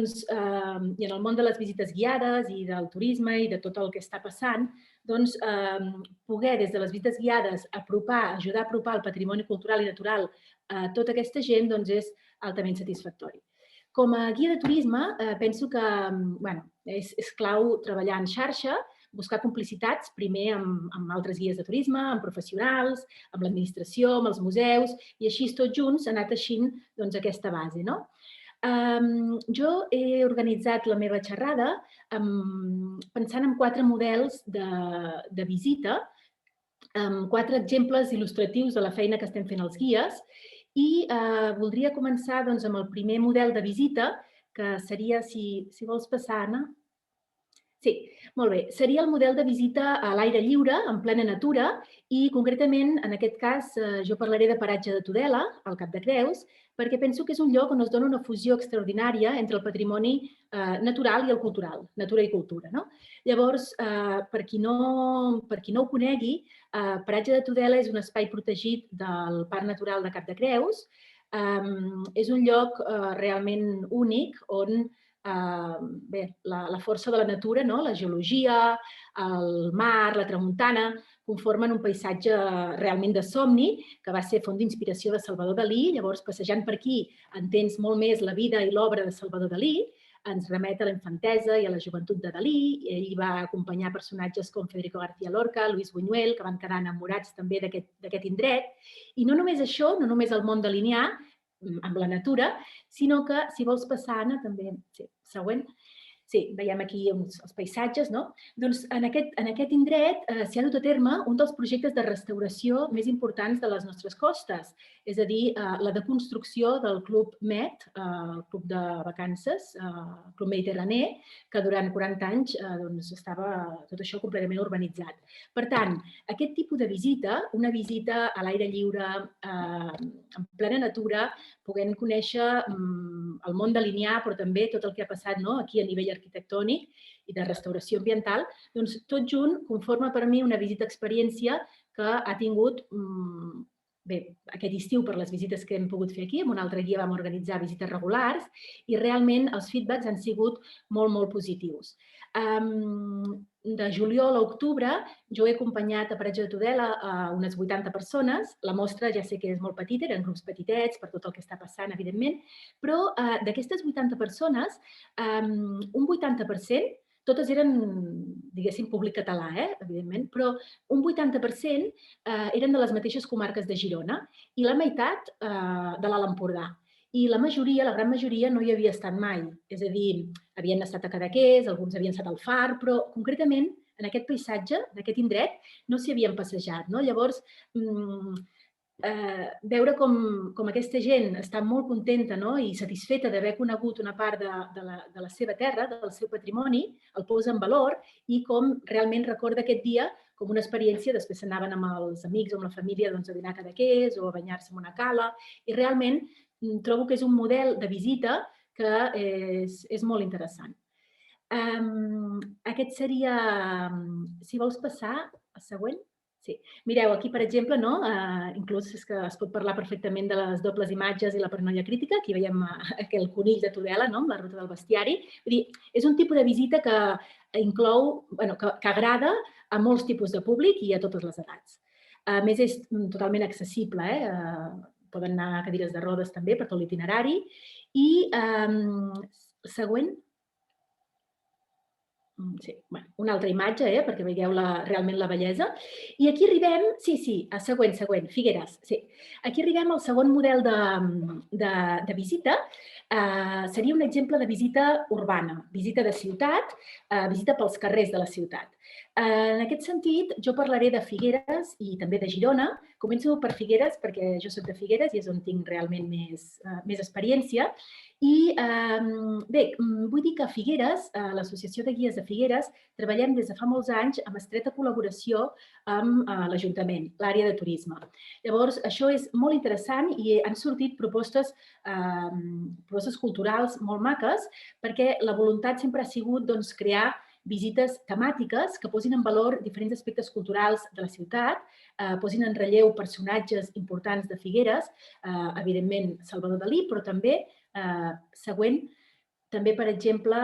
en el món de les visites guiades i del turisme i de tot el que està passant, poder des de les visites guiades ajudar a apropar el patrimoni cultural i natural a tota aquesta gent és altament satisfactori. Com a guia de turisme, penso que és clau treballar en xarxa, buscar complicitats, primer amb altres guies de turisme, amb professionals, amb l'administració, amb els museus, i així tots junts anar teixint aquesta base. Jo he organitzat la meva xerrada pensant en 4 models de visita, amb 4 exemples il·lustratius de la feina que estem fent els guies, i voldria començar amb el primer model de visita, que seria, si vols passar, Anna. Sí, molt bé. Seria el model de visita a l'aire lliure, en plena natura, i concretament, en aquest cas, jo parlaré de Paratge de Tudela, al Cap de Creus, perquè penso que és un lloc on es dona una fusió extraordinària entre el patrimoni natural i el cultural, natura i cultura. Llavors, per qui no ho conegui, Paratge de Tudela és un espai protegit del Parc Natural de Cap de Creus. És un lloc realment únic on la força de la natura, la geologia, el mar, la tramuntana, conformen un paisatge realment de somni, que va ser font d'inspiració de Salvador Dalí. Llavors, passejant per aquí, entens molt més la vida i l'obra de Salvador Dalí, ens remet a la infantesa i a la joventut de Dalí. Ell va acompanyar personatges com Federico García Lorca, Luis Buñuel, que van quedar enamorats també d'aquest indret. I no només això, no només el món dalinià, amb la natura, sinó que si vols passar, Anna, també, sí, següent, sí, veiem aquí els paisatges, no? Doncs en aquest indret s'hi ha dut a terme un dels projectes de restauració més importants de les nostres costes, és a dir, la deconstrucció del Club Med, el Club de Vacances, el Club Mediterrani, que durant 40 anys estava tot això completament urbanitzat. Per tant, aquest tipus de visita, una visita a l'aire lliure, en plena natura, podent conèixer el món de Linyà, però també tot el que ha passat aquí a nivell arquitectònic i de restauració ambiental, doncs tot junt conforma per mi una visita-experiència que ha tingut, bé, aquest estiu per les visites que hem pogut fer aquí, amb un altre guia vam organitzar visites regulars i realment els feedbacks han sigut molt, molt positius. De juliol a octubre jo he acompanyat a Pareig de Tudela a unes 80 persones. La mostra ja sé que és molt petita, eren grups petitets per tot el que està passant, evidentment, però d'aquestes 80 persones, un 80%, totes eren, diguéssim, públic català, evidentment, però un 80% eren de les mateixes comarques de Girona i la meitat de l'Alt Empordà. I la majoria, la gran majoria, no hi havia estat mai. És a dir, havien estat a Cadaqués, alguns havien estat al Far, però concretament en aquest paisatge, en aquest indret, no s'hi havien passejat. Llavors, veure com aquesta gent està molt contenta i satisfeta d'haver conegut una part de la seva terra, del seu patrimoni, el posa en valor i com realment recorda aquest dia com una experiència. Després s'anaven amb els amics o amb la família a dinar a Cadaqués o a banyar-se en una cala i realment trobo que és un model de visita que és molt interessant. Aquest seria, si vols passar al següent. Sí. Mireu, aquí, per exemple, inclús és que es pot parlar perfectament de les dobles imatges i la paranoia crítica. Aquí veiem el conill de Tudela, amb la ruta del bestiari. Vull dir, és un tipus de visita que inclou, que agrada a molts tipus de públic i a totes les edats. A més, és totalment accessible, poden anar a cadires de rodes també per tot l'itinerari. I següent. Sí, una altra imatge, perquè veieu realment la bellesa. I aquí arribem, següent, Figueres. Sí. Aquí arribem al segon model de visita. Seria un exemple de visita urbana, visita de ciutat, visita pels carrers de la ciutat. En aquest sentit, jo parlaré de Figueres i també de Girona. Començo per Figueres perquè jo soc de Figueres i és on tinc realment més experiència. I bé, vull dir que a Figueres, a l'Associació de Guies de Figueres, treballem des de fa molts anys amb estreta col·laboració amb l'Ajuntament, l'àrea de turisme. Llavors, això és molt interessant i han sortit propostes culturals molt maques perquè la voluntat sempre ha sigut crear visites temàtiques que posin en valor diferents aspectes culturals de la ciutat, posin en relleu personatges importants de Figueres, evidentment Salvador Dalí, però també, següent, també, per exemple,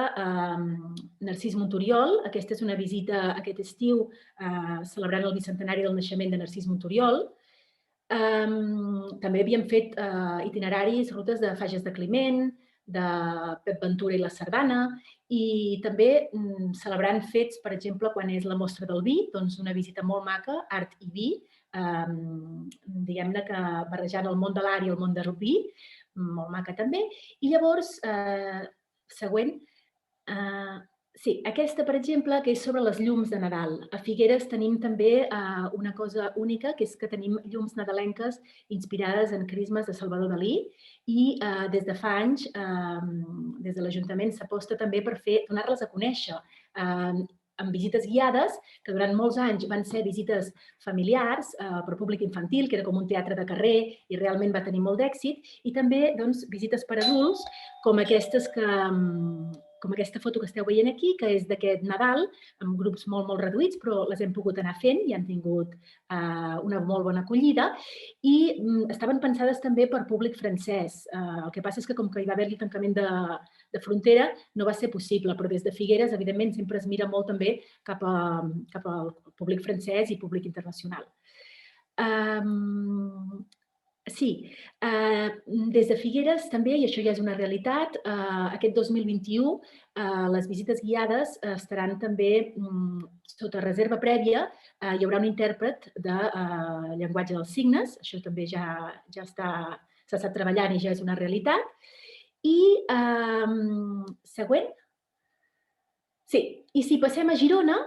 Narcís Monturiol. Aquesta és una visita aquest estiu celebrant el bicentenari del naixement de Narcís Monturiol. També havíem fet itineraris, rutes de Fages de Climent, de Pep Ventura i la Sardana, i també celebrant fets, per exemple, quan és la mostra del vi, doncs una visita molt maca, art i vi, diguem-ne que barrejant el món de l'art i el món del vi, molt maca també. I llavors, següent, sí, aquesta, per exemple, que és sobre les llums de Nadal. A Figueres tenim també una cosa única, que és que tenim llums nadalenques inspirades en crismes de Salvador Dalí i des de fa anys, des de l'Ajuntament, s'aposta també per donar-les a conèixer amb visites guiades, que durant molts anys van ser visites familiars per públic infantil, que era com un teatre de carrer i realment va tenir molt d'èxit, i també visites per adults, com aquesta foto que esteu veient aquí, que és d'aquest Nadal, amb grups molt, molt reduïts, però les hem pogut anar fent i han tingut una molt bona acollida. I estaven pensades també per públic francès. El que passa és que com que hi va haver-hi tancament de frontera, no va ser possible, però des de Figueres, evidentment, sempre es mira molt també cap al públic francès i públic internacional. Sí, des de Figueres també, i això ja és una realitat, aquest 2021 les visites guiades estaran també sota reserva prèvia, hi haurà un intèrpret de llenguatge dels signes, això també ja s'ha estat treballant i ja és una realitat. I següent. Sí, i si passem a Girona,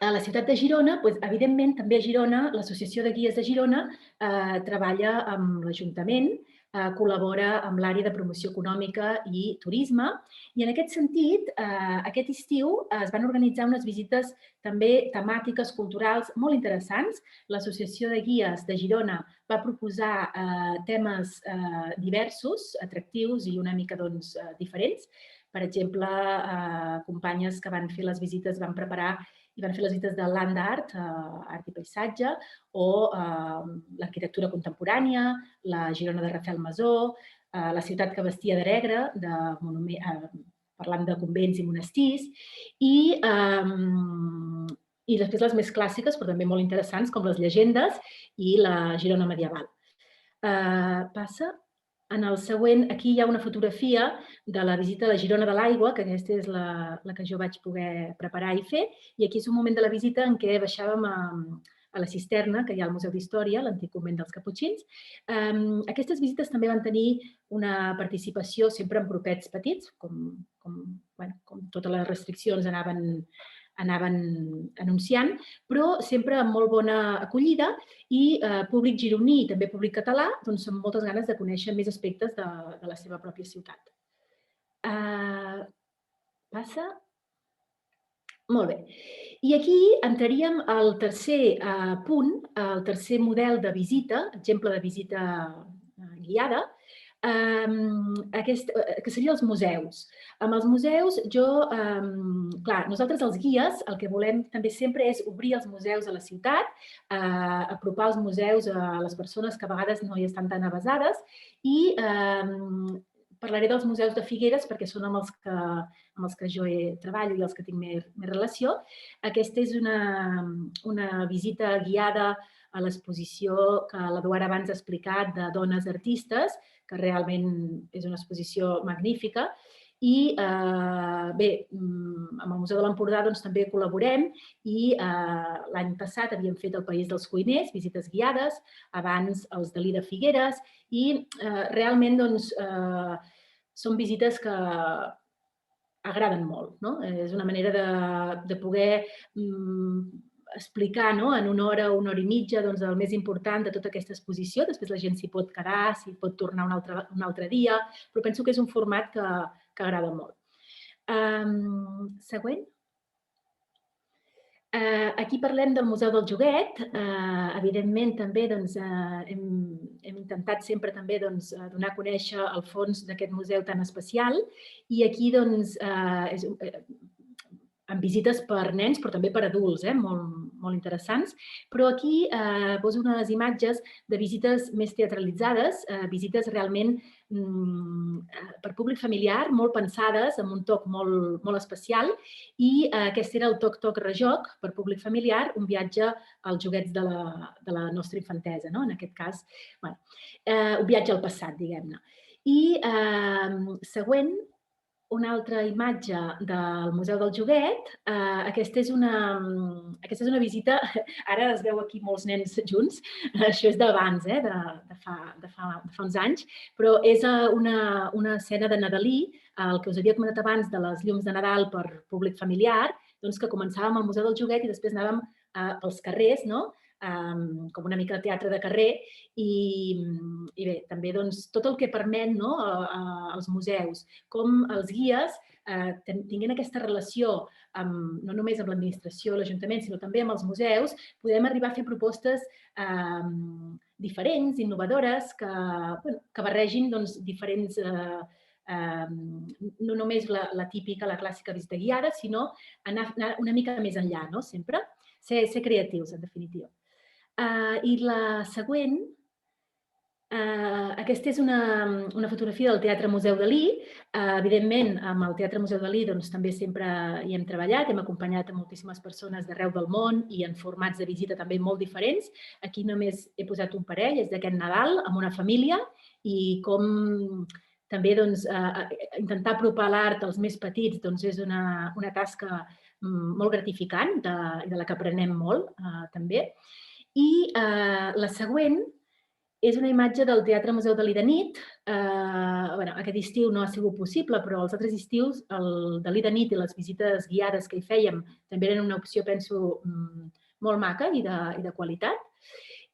a la ciutat de Girona, evidentment, també a Girona, l'Associació de Guies de Girona treballa amb l'Ajuntament, col·labora amb l'àrea de promoció econòmica i turisme, i en aquest sentit, aquest estiu es van organitzar unes visites també temàtiques, culturals, molt interessants. L'Associació de Guies de Girona va proposar temes diversos, atractius i una mica diferents. Per exemple, companyes que van fer les visites van preparar i van fer les visites de Land Art, art i paisatge, o l'arquitectura contemporània, la Girona de Rafael Masó, la ciutat que vestia de negre, parlant de convents i monestirs, i després les més clàssiques, però també molt interessants, com les llegendes i la Girona medieval. Passa. En el següent, aquí hi ha una fotografia de la visita a la Girona de l'Aigua, que aquesta és la que jo vaig poder preparar i fer, i aquí és un moment de la visita en què baixàvem a la cisterna, que hi ha al Museu d'Història, l'antic convent dels Caputxins. Aquestes visites també van tenir una participació sempre en grupets petits, com totes les restriccions anaven anunciant, però sempre amb molt bona acollida i públic gironí i també públic català amb moltes ganes de conèixer més aspectes de la seva pròpia ciutat. Passa. Molt bé. I aquí entraríem al tercer punt, el tercer model de visita, exemple de visita guiada, que serien els museus. Amb els museus, nosaltres els guies el que volem també sempre és obrir els museus a la ciutat, apropar els museus a les persones que a vegades no hi estan tan avesades i parlaré dels museus de Figueres perquè són amb els que jo treballo i els que tinc més relació. Aquesta és una visita guiada a l'exposició que l'Eduard abans ha explicat de dones artistes, que realment és una exposició magnífica. I bé, amb el Museu de l'Empordà també col·laborem i l'any passat havíem fet el País dels Cuiners, visites guiades, abans els Dalí de Figueres i realment són visites que agraden molt. És una manera de poder explicar en una hora o una hora i mitja el més important de tota aquesta exposició. Després la gent s'hi pot quedar, s'hi pot tornar un altre dia, però penso que és un format que agrada molt. Següent. Aquí parlem del Museu del Joguet. Evidentment, també hem intentat sempre també donar a conèixer el fons d'aquest museu tan especial i aquí amb visites per nens, però també per adults, molt interessants. Però aquí poso unes imatges de visites més teatralitzades, visites realment per públic familiar, molt pensades, amb un toc molt especial. I aquest era el Toc Toc Rejoc, per públic familiar, un viatge als joguets de la nostra infantesa, en aquest cas, un viatge al passat, diguem-ne. I següent, una altra imatge del Museu del Joguet. Aquesta és una visita, ara es veu aquí molts nens junts, això és d'abans, de fa uns anys, però és una escena de Nadalí, el que us havia comentat abans de les llums de Nadal per públic familiar, que començàvem al Museu del Joguet i després anàvem pels carrers, com una mica de teatre de carrer i bé, també tot el que permet als museus, com els guies tinguent aquesta relació no només amb l'administració, l'Ajuntament, sinó també amb els museus, podem arribar a fer propostes diferents, innovadores, que barregin diferents, no només la típica, la clàssica visita guiada, sinó anar una mica més enllà, sempre. Ser creatius, en definitiva. I la següent, aquesta és una fotografia del Teatre Museu Dalí. Evidentment, amb el Teatre Museu Dalí també sempre hi hem treballat, hem acompanyat a moltíssimes persones d'arreu del món i en formats de visita també molt diferents. Aquí només he posat un parell, és d'aquest Nadal, amb una família, i com també intentar apropar l'art als més petits és una tasca molt gratificant i de la que aprenem molt, també. I la següent És una imatge del Teatre Museu Dalí de nit. Aquest estiu no ha sigut possible, però els altres estius, el Dalí de nit i les visites guiades que hi fèiem també eren una opció, penso, molt maca i de qualitat.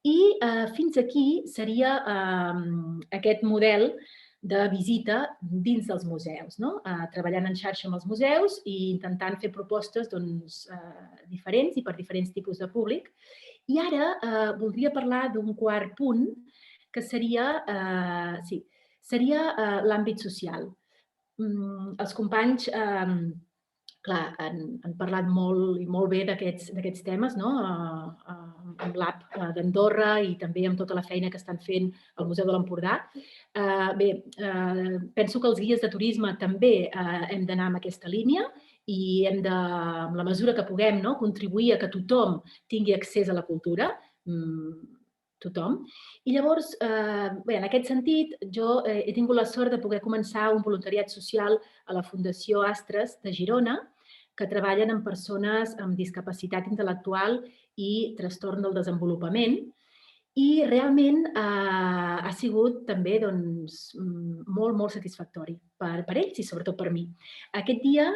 I fins aquí seria aquest model de visita dins dels museus, treballant en xarxa amb els museus i intentant fer propostes diferents i per diferents tipus de públic. I ara voldria parlar d'un quart punt, que seria l'àmbit social. Els companys han parlat molt i molt bé d'aquests temes, amb l'app d'Andorra i també amb tota la feina que estan fent al Museu de l'Empordà. Bé, penso que els guies de turisme també hem d'anar en aquesta línia i hem de, en la mesura que puguem, contribuir a que tothom tingui accés a la cultura, tothom. I llavors, en aquest sentit, jo he tingut la sort de poder començar un voluntariat social a la Fundació Astres de Girona, que treballen amb persones amb discapacitat intel·lectual i trastorn del desenvolupament. I realment ha sigut també molt, molt satisfactori per ells i sobretot per mi. Aquest dia,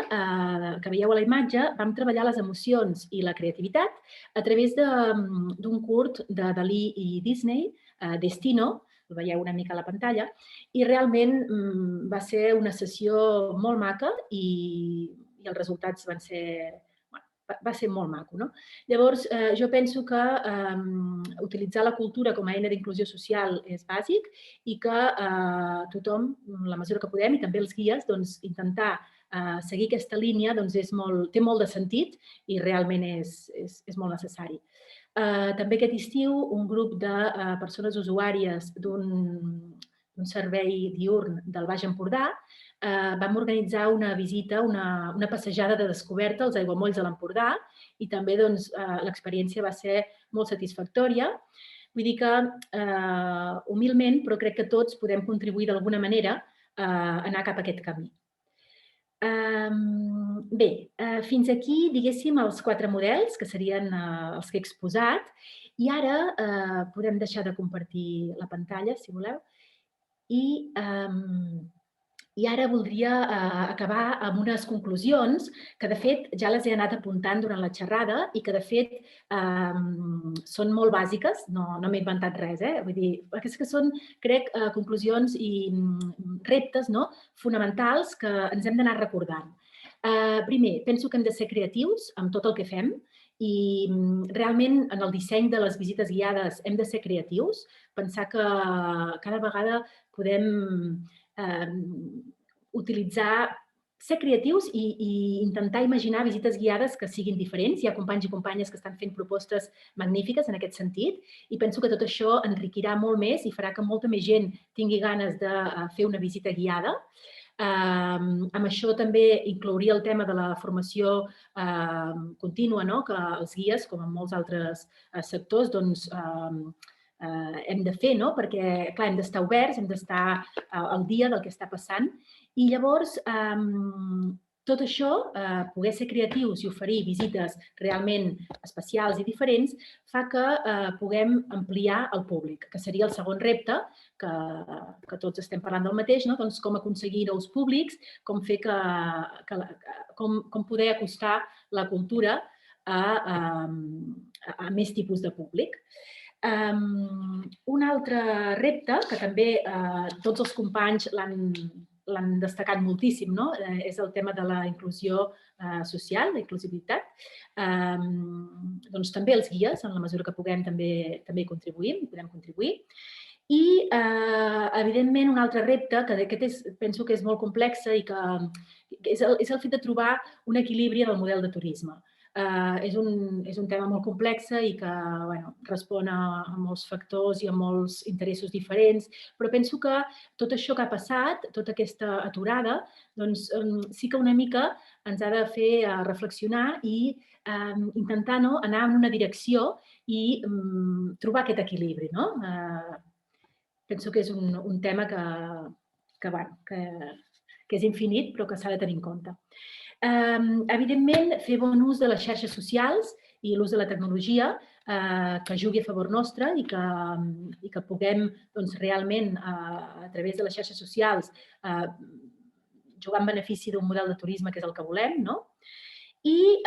que veieu a la imatge, vam treballar les emocions i la creativitat a través d'un curt de Dalí i Disney, Destino, el veieu una mica a la pantalla, i realment va ser una sessió molt maca i els resultats van ser... va ser molt maco. Llavors, jo penso que utilitzar la cultura com a eina d'inclusió social és bàsic i que tothom, en la mesura que podem, i també els guies, intentar seguir aquesta línia té molt de sentit i realment és molt necessari. També aquest estiu, un grup de persones usuàries d'un servei diürn del Baix Empordà vam organitzar una visita, una passejada de descoberta als aiguamolls de l'Empordà i també l'experiència va ser molt satisfactòria. Vull dir que, humilment, però crec que tots podem contribuir d'alguna manera a anar cap a aquest camí. Bé, fins aquí, diguéssim, els 4 models, que serien els que he exposat, i ara podem deixar de compartir la pantalla, si voleu, i ara voldria acabar amb unes conclusions que, de fet, ja les he anat apuntant durant la xerrada i que, de fet, són molt bàsiques, no m'he inventat res, vull dir, és que són, crec, conclusions i reptes fonamentals que ens hem d'anar recordant. Primer, penso que hem de ser creatius amb tot el que fem i realment en el disseny de les visites guiades hem de ser creatius, pensar que cada vegada podem ser creatius i intentar imaginar visites guiades que siguin diferents. Hi ha companys i companyes que estan fent propostes magnífiques en aquest sentit i penso que tot això enriquirà molt més i farà que molta més gent tingui ganes de fer una visita guiada. Amb això també inclouria el tema de la formació contínua, que els guies, com en molts altres sectors, hem de fer, perquè, clar, hem d'estar oberts, hem d'estar al dia del que està passant. I llavors, tot això, poder ser creatius i oferir visites realment especials i diferents, fa que puguem ampliar el públic, que seria el segon repte, que tots estem parlant del mateix, com aconseguir nous públics, com poder acostar la cultura a més tipus de públic. Un altre repte, que també tots els companys l'han destacat moltíssim, és el tema de la inclusió social, la inclusivitat. També els guies, en la mesura que puguem, també podem contribuir. I, evidentment, un altre repte, que aquest penso que és molt complex i que és el fet de trobar un equilibri en el model de turisme. És un tema molt complex i que respon a molts factors i a molts interessos diferents, però penso que tot això que ha passat, tota aquesta aturada, sí que una mica ens ha de fer reflexionar i intentar anar en una direcció i trobar aquest equilibri. Penso que és un tema que és infinit, però que s'ha de tenir en compte. Evidentment, fer bon ús de les xarxes socials i l'ús de la tecnologia que jugui a favor nostre i que puguem realment, a través de les xarxes socials, jugar en benefici d'un model de turisme que és el que volem, no? I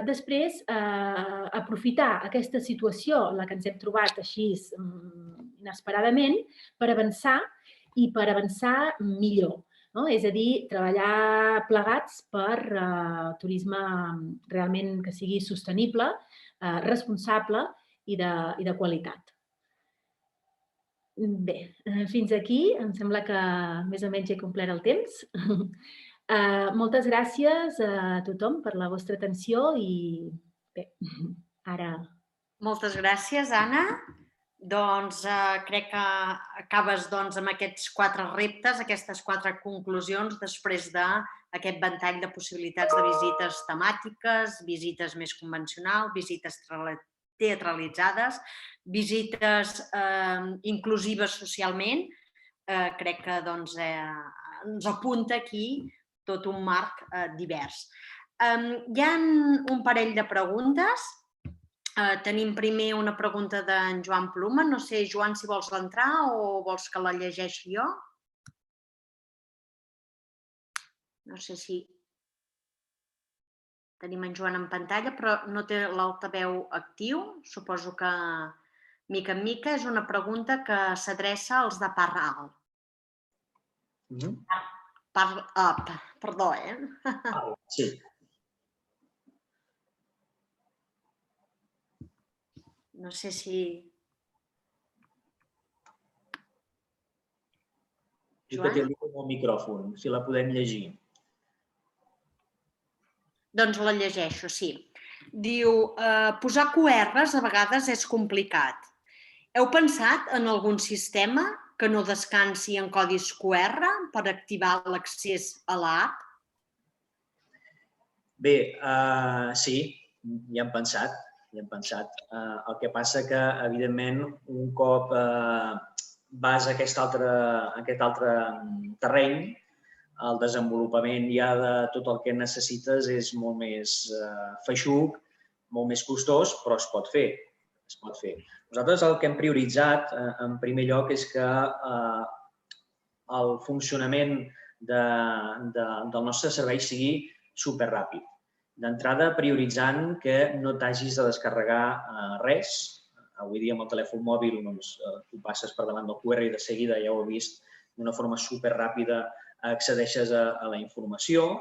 després aprofitar aquesta situació en la que ens hem trobat així inesperadament per avançar i per avançar millor. És a dir, treballar plegats per turisme realment que sigui sostenible, responsable i de qualitat. Bé, fins aquí. Em sembla que més o menys he complert el temps. Moltes gràcies a tothom per la vostra atenció i bé, ara... Moltes gràcies, Anna. Doncs crec que acabes amb aquests 4 reptes, aquestes 4 conclusions després d'aquest ventall de possibilitats de visites temàtiques, visites més convencionals, visites teatralitzades, visites inclusives socialment. Crec que ens apunta aquí tot un marc divers. Hi ha un parell de preguntes. Tenim primer una pregunta d'en Joan Pluma. No sé, Joan, si vols entrar o vols que la llegeixi jo? No sé si tenim en Joan en pantalla, però no té l'altaveu actiu. Suposo que, mica en mica, és una pregunta que s'adreça als de Parral. Perdó, Sí. No sé si... Diu que té el micròfon, si la podem llegir. Doncs la llegeixo, sí. Diu, posar QRs a vegades és complicat. Heu pensat en algun sistema que no descansi en codis QR per activar l'accés a l'app? Bé, sí, hi hem pensat. El que passa que, evidentment, un cop vas a aquest altre terreny, el desenvolupament ja de tot el que necessites és molt més feixuc, molt més costós, però es pot fer. Nosaltres el que hem prioritzat, en primer lloc, és que el funcionament del nostre servei sigui superràpid. D'entrada, prioritzant que no t'hagis de descarregar res. Avui dia amb el telèfon mòbil tu passes per davant del QR i de seguida, ja ho he vist, d'una forma superràpida accedeixes a la informació.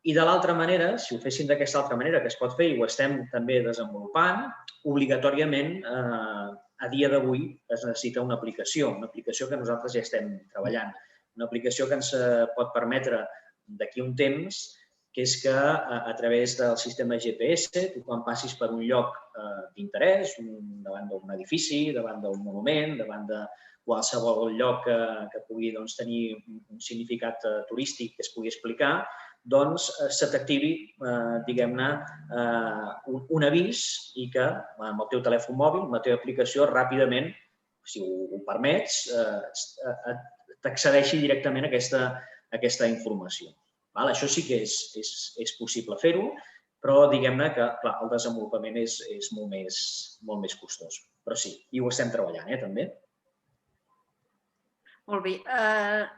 I de l'altra manera, si ho féssim d'aquesta altra manera, que es pot fer i ho estem també desenvolupant, obligatòriament, a dia d'avui, es necessita una aplicació que nosaltres ja estem treballant. Una aplicació que ens pot permetre d'aquí un temps, que és que a través del sistema GPS, tu quan passis per un lloc d'interès, davant d'un edifici, davant d'un monument, davant de qualsevol lloc que pugui tenir un significat turístic que es pugui explicar, doncs se t'activi, diguem-ne, un avís i que amb el teu telèfon mòbil, amb la teva aplicació, ràpidament, si ho permets, t'accedeixi directament a aquesta informació. Això sí que és possible fer-ho, però diguem-ne que el desenvolupament és molt més costós. Però sí, i ho estem treballant, també. Molt bé.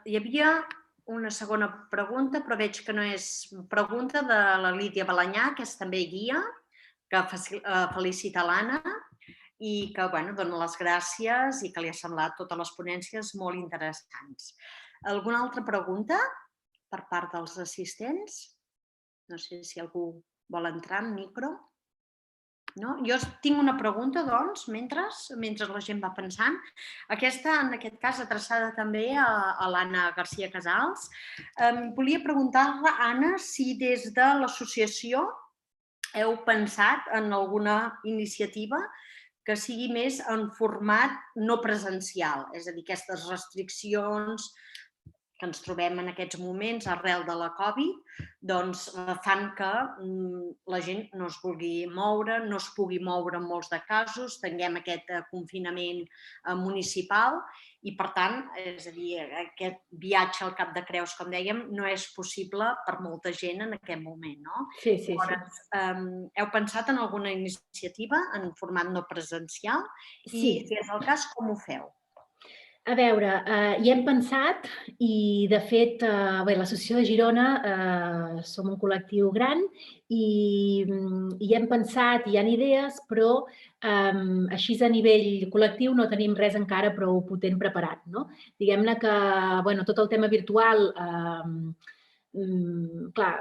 Hi havia una segona pregunta, però veig que no és pregunta, de la Lídia Balanyà, que és també guia, que felicita l'Anna i que dona les gràcies i que li ha semblat totes les ponències molt interessants. Alguna altra pregunta per part dels assistents? No sé si algú vol entrar en micro. No? Jo tinc una pregunta, doncs, mentre la gent va pensant. Aquesta, en aquest cas, adreçada també a l'Anna García Casals. Volia preguntar-la, Anna, si des de l'associació heu pensat en alguna iniciativa que sigui més en format no presencial, és a dir, aquestes restriccions que ens trobem en aquests moments arrel de la Covid, doncs fan que la gent no es vulgui moure, no es pugui moure en molts de casos, tinguem aquest confinament municipal i, per tant, és a dir, aquest viatge al Cap de Creus, com dèiem, no és possible per molta gent en aquest moment, no? Sí. Llavors, heu pensat en alguna iniciativa en format no presencial? I, si és el cas, com ho feu? A veure, hi hem pensat i, de fet, l'Associació de Girona som un col·lectiu gran i hi hem pensat, hi ha idees, però així a nivell col·lectiu no tenim res encara prou potent preparat. Diguem-ne que tot el tema virtual, clar,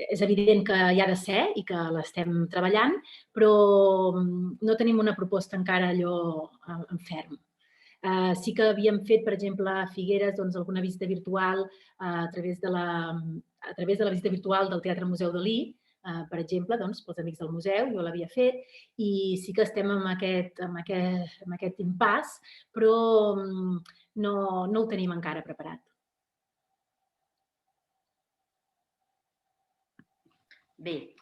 és evident que hi ha de ser i que l'estem treballant, però no tenim una proposta encara allò en ferm. Sí que havíem fet, per exemple, a Figueres, alguna visita virtual a través de la visita virtual del Teatre Museu Dalí, per exemple, pels amics del museu, jo l'havia fet, i sí que estem en aquest impàs, però no ho tenim encara preparat. Bé,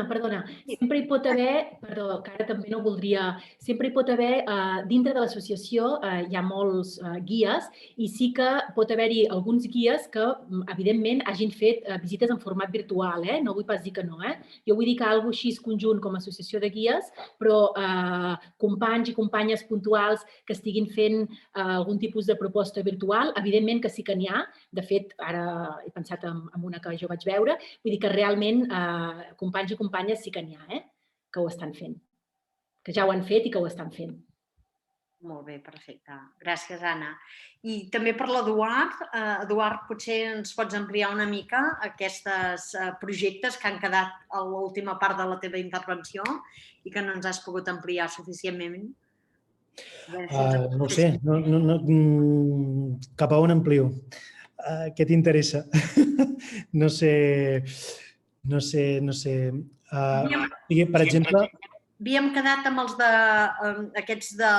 perdona, sempre hi pot haver, perdó, que ara també no voldria, sempre hi pot haver, dintre de l'associació hi ha molts guies i sí que pot haver-hi alguns guies que, evidentment, hagin fet visites en format virtual, no vull pas dir que no. Jo vull dir que alguna cosa així conjunt com a associació de guies, però companys i companyes puntuals que estiguin fent algun tipus de proposta virtual, evidentment que sí que n'hi ha. De fet, ara he pensat en una que jo vaig veure, vull dir que realment companys i companyes sí que n'hi ha, que ho estan fent, que ja ho han fet i que ho estan fent. Molt bé, perfecte. Gràcies, Anna. I també per l'Eduard. Eduard, potser ens pots ampliar una mica aquests projectes que han quedat a l'última part de la teva intervenció i que no ens has pogut ampliar suficientment? No ho sé, cap a on amplio? Què t'interessa? No sé. Per exemple... Havíem quedat amb aquests de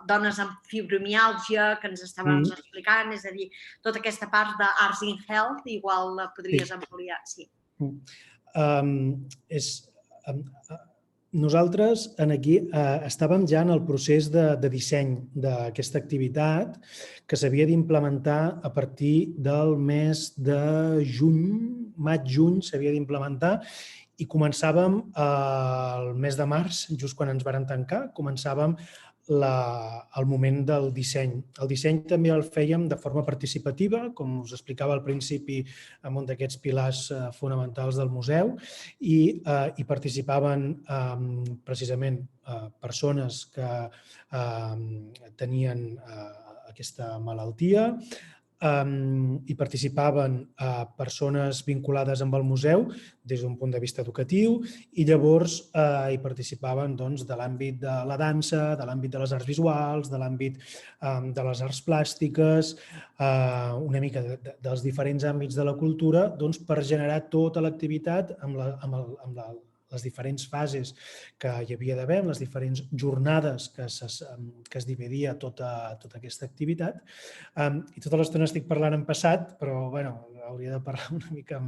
dones amb fibromiàlgia que ens estaven explicant, és a dir, tota aquesta part d'Arts in Health, igual la podries ampliar. Sí. Nosaltres aquí estàvem ja en el procés de disseny d'aquesta activitat que s'havia d'implementar a partir del mes de juny, maig-juny s'havia d'implementar i començàvem el mes de març, just quan ens varen tancar, començàvem el moment del disseny. El disseny també el fèiem de forma participativa, com us explicava al principi, amb un d'aquests pilars fonamentals del museu, i hi participaven precisament persones que tenien aquesta malaltia, hi participaven persones vinculades amb el museu des d'un punt de vista educatiu i llavors hi participaven de l'àmbit de la dansa, de l'àmbit de les arts visuals, de l'àmbit de les arts plàstiques, una mica dels diferents àmbits de la cultura per generar tota l'activitat amb les diferents fases que hi havia d'haver, amb les diferents jornades que es dividia tota aquesta activitat. I tota l'estona estic parlant en passat, però hauria de parlar una mica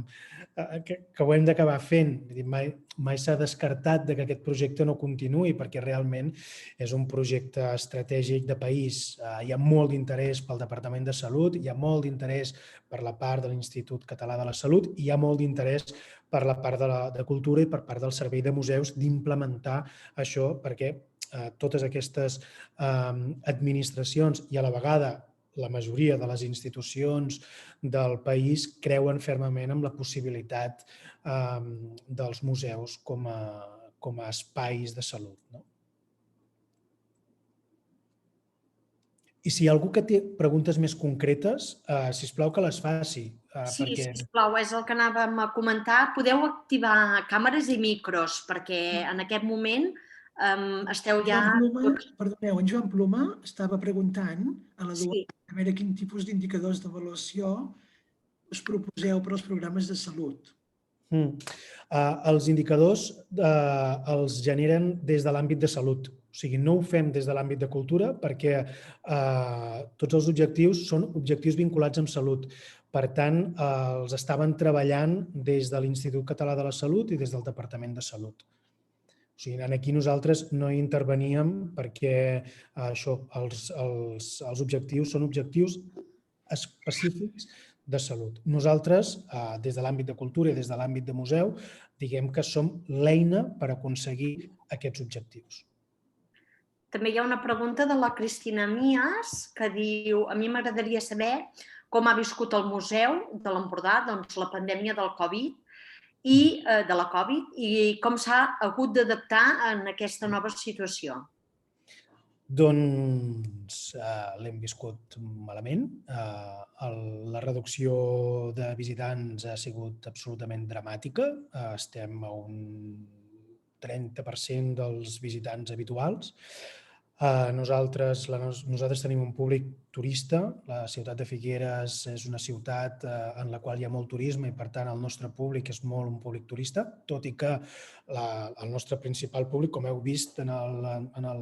que ho hem d'acabar fent. Mai s'ha descartat que aquest projecte no continuï perquè realment és un projecte estratègic de país. Hi ha molt d'interès pel Departament de Salut, hi ha molt d'interès per la part de l'Institut Català de la Salut i hi ha molt d'interès per la part de Cultura i per part del Servei de Museus d'implementar això perquè totes aquestes administracions i a la vegada la majoria de les institucions del país creuen fermament en la possibilitat dels museus com a espais de salut. I si hi ha algú que té preguntes més concretes, sisplau que les faci. Sí, sisplau, és el que anàvem a comentar. Podeu activar càmeres i micros perquè en aquest moment esteu ja... Perdoneu, en Joan Ploma estava preguntant a l'Eduard a veure quin tipus d'indicadors d'avaluació us proposeu per als programes de salut. Els indicadors els generen des de l'àmbit de salut. O sigui, no ho fem des de l'àmbit de cultura perquè tots els objectius són objectius vinculats amb salut. Per tant, els estaven treballant des de l'Institut Català de la Salut i des del Departament de Salut. O sigui, aquí nosaltres no hi interveníem perquè els objectius són objectius específics de salut. Nosaltres, des de l'àmbit de cultura i des de l'àmbit de museu, diguem que som l'eina per aconseguir aquests objectius. També hi ha una pregunta de la Cristina Mías que diu: a mi m'agradaria saber com ha viscut el Museu de l'Empordà la pandèmia del Covid i com s'ha hagut d'adaptar en aquesta nova situació. Doncs l'hem viscut malament. La reducció de visitants ha sigut absolutament dramàtica. Estem a un 30% dels visitants habituals. Nosaltres tenim un públic turista. La ciutat de Figueres és una ciutat en la qual hi ha molt turisme i, per tant, el nostre públic és molt un públic turista, tot i que el nostre principal públic, com heu vist en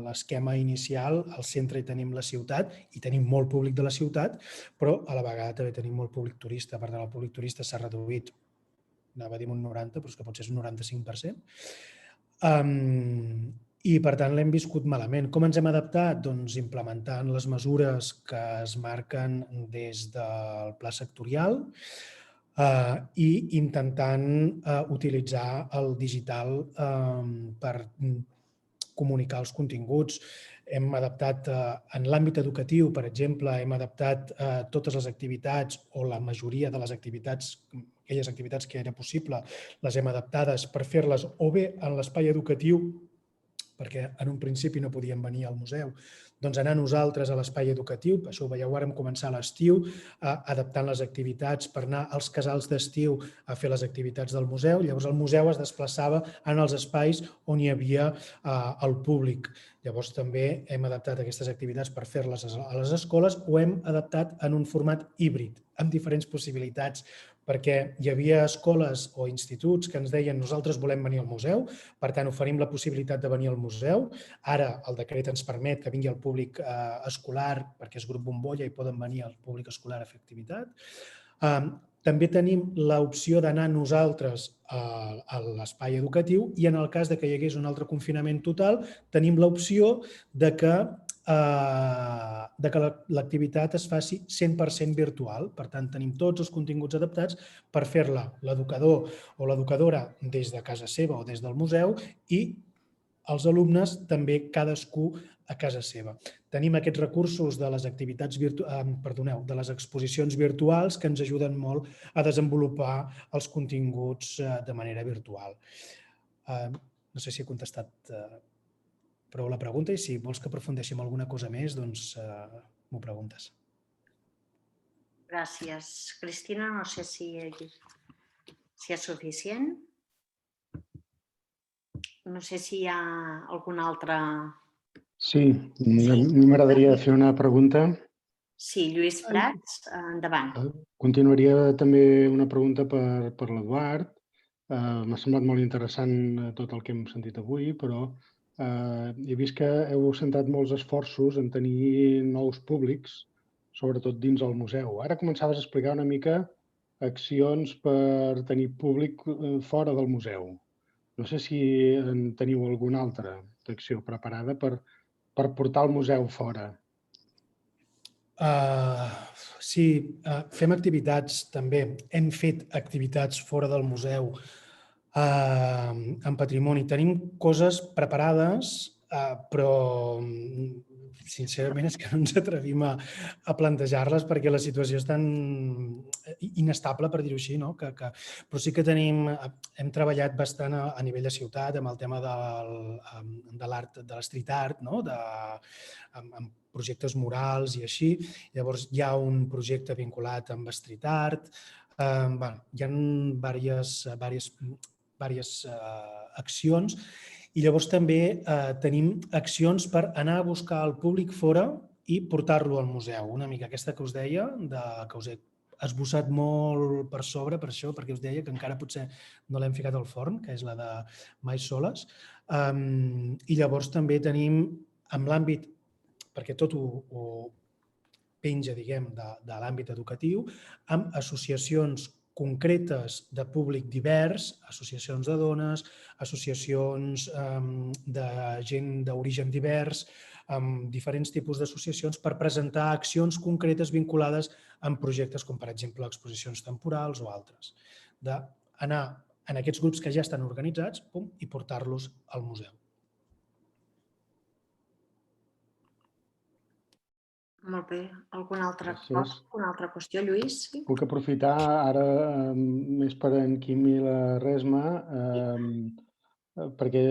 l'esquema inicial, al centre hi tenim la ciutat i tenim molt públic de la ciutat, però a la vegada també tenim molt públic turista. Per tant, el públic turista s'ha reduït, anava a dir un 90%, però és que potser és un 95%. I, per tant, l'hem viscut malament. Com ens hem adaptat? Doncs implementant les mesures que es marquen des del pla sectorial i intentant utilitzar el digital per comunicar els continguts. Hem adaptat, en l'àmbit educatiu, per exemple, hem adaptat totes les activitats o la majoria de les activitats, aquelles activitats que era possible, les hem adaptades per fer-les o bé en l'espai educatiu, perquè en un principi no podíem venir al museu, doncs anar nosaltres a l'espai educatiu, això ho veieu ara, hem començat l'estiu, adaptant les activitats per anar als casals d'estiu a fer les activitats del museu. Llavors el museu es desplaçava en els espais on hi havia el públic. Llavors també hem adaptat aquestes activitats per fer-les a les escoles o hem adaptat en un format híbrid, amb diferents possibilitats, perquè hi havia escoles o instituts que ens deien nosaltres volem venir al museu, per tant oferim la possibilitat de venir al museu. Ara el decret ens permet que vingui el públic escolar, perquè és grup bombolla i poden venir el públic escolar a fer activitat. També tenim l'opció d'anar nosaltres a l'espai educatiu i en el cas que hi hagués un altre confinament total, tenim l'opció de que l'activitat es faci 100% virtual. Per tant, tenim tots els continguts adaptats per fer-la l'educador o l'educadora des de casa seva o des del museu i els alumnes també cadascú a casa seva. Tenim aquests recursos de les activitats de les exposicions virtuals que ens ajuden molt a desenvolupar els continguts de manera virtual. No sé si he contestat prou la pregunta i si vols que aprofundeixi alguna cosa més, doncs m'ho preguntes. Gràcies. Cristina, no sé si és suficient. No sé si hi ha alguna altra... Sí, m'agradaria fer una pregunta. Sí, Lluís Prats, endavant. Continuaria també una pregunta per l'Eduard. M'ha semblat molt interessant tot el que hem sentit avui, però he vist que heu centrat molts esforços en tenir nous públics, sobretot dins el museu. Ara començaves a explicar una mica accions per tenir públic fora del museu. No sé si en teniu alguna altra acció preparada per portar el museu fora. Sí, fem activitats també. Hem fet activitats fora del museu en patrimoni. Tenim coses preparades, però sincerament és que no ens atrevim a plantejar-les perquè la situació és tan inestable, per dir-ho així, no? Però sí que hem treballat bastant a nivell de ciutat amb el tema de l'art, de l'street art, amb projectes murals i així. Llavors hi ha un projecte vinculat amb street art. Hi ha diverses accions. I llavors també tenim accions per anar a buscar el públic fora i portar-lo al museu. Una mica aquesta que us deia, que us he esbossat molt per sobre, per això, perquè us deia que encara potser no l'hem ficat al forn, que és la de Mais Soles. I llavors també tenim, en l'àmbit, perquè tot ho penja, diguem, de l'àmbit educatiu, amb associacions concretes de públic divers, associacions de dones, associacions de gent d'origen divers, amb diferents tipus d'associacions per presentar accions concretes vinculades amb projectes com, per exemple, exposicions temporals o altres. D'anar en aquests grups que ja estan organitzats i portar-los al museu. Molt bé. Alguna altra qüestió, Lluís? Puc aprofitar ara més per en Quim i la Resma, perquè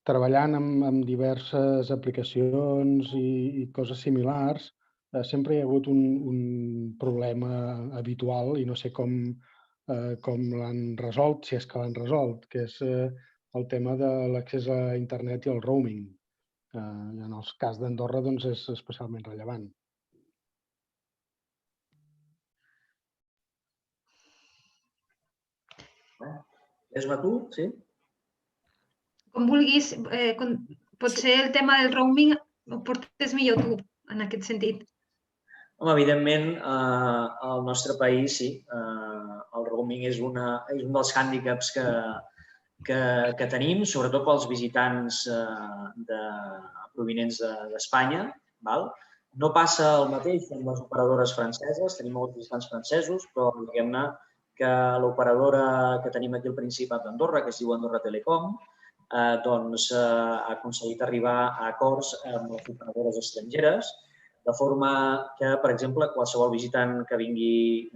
treballant amb diverses aplicacions i coses similars, sempre hi ha hagut un problema habitual i no sé com l'han resolt, si és que l'han resolt, que és el tema de l'accés a internet i el roaming. En el cas d'Andorra és especialment rellevant. És-me tu, sí? Com vulguis, potser el tema del roaming ho portes millor tu, en aquest sentit. Home, evidentment, al nostre país, sí. El roaming és un dels hàndicaps que tenim, sobretot pels visitants provinents d'Espanya. No passa el mateix amb les operadores franceses, tenim molts visitants francesos, però diguem-ne que l'operadora que tenim aquí al Principat d'Andorra, que es diu Andorra Telecom, doncs ha aconseguit arribar a acords amb les operadores estrangeres, de forma que, per exemple, qualsevol visitant que vingui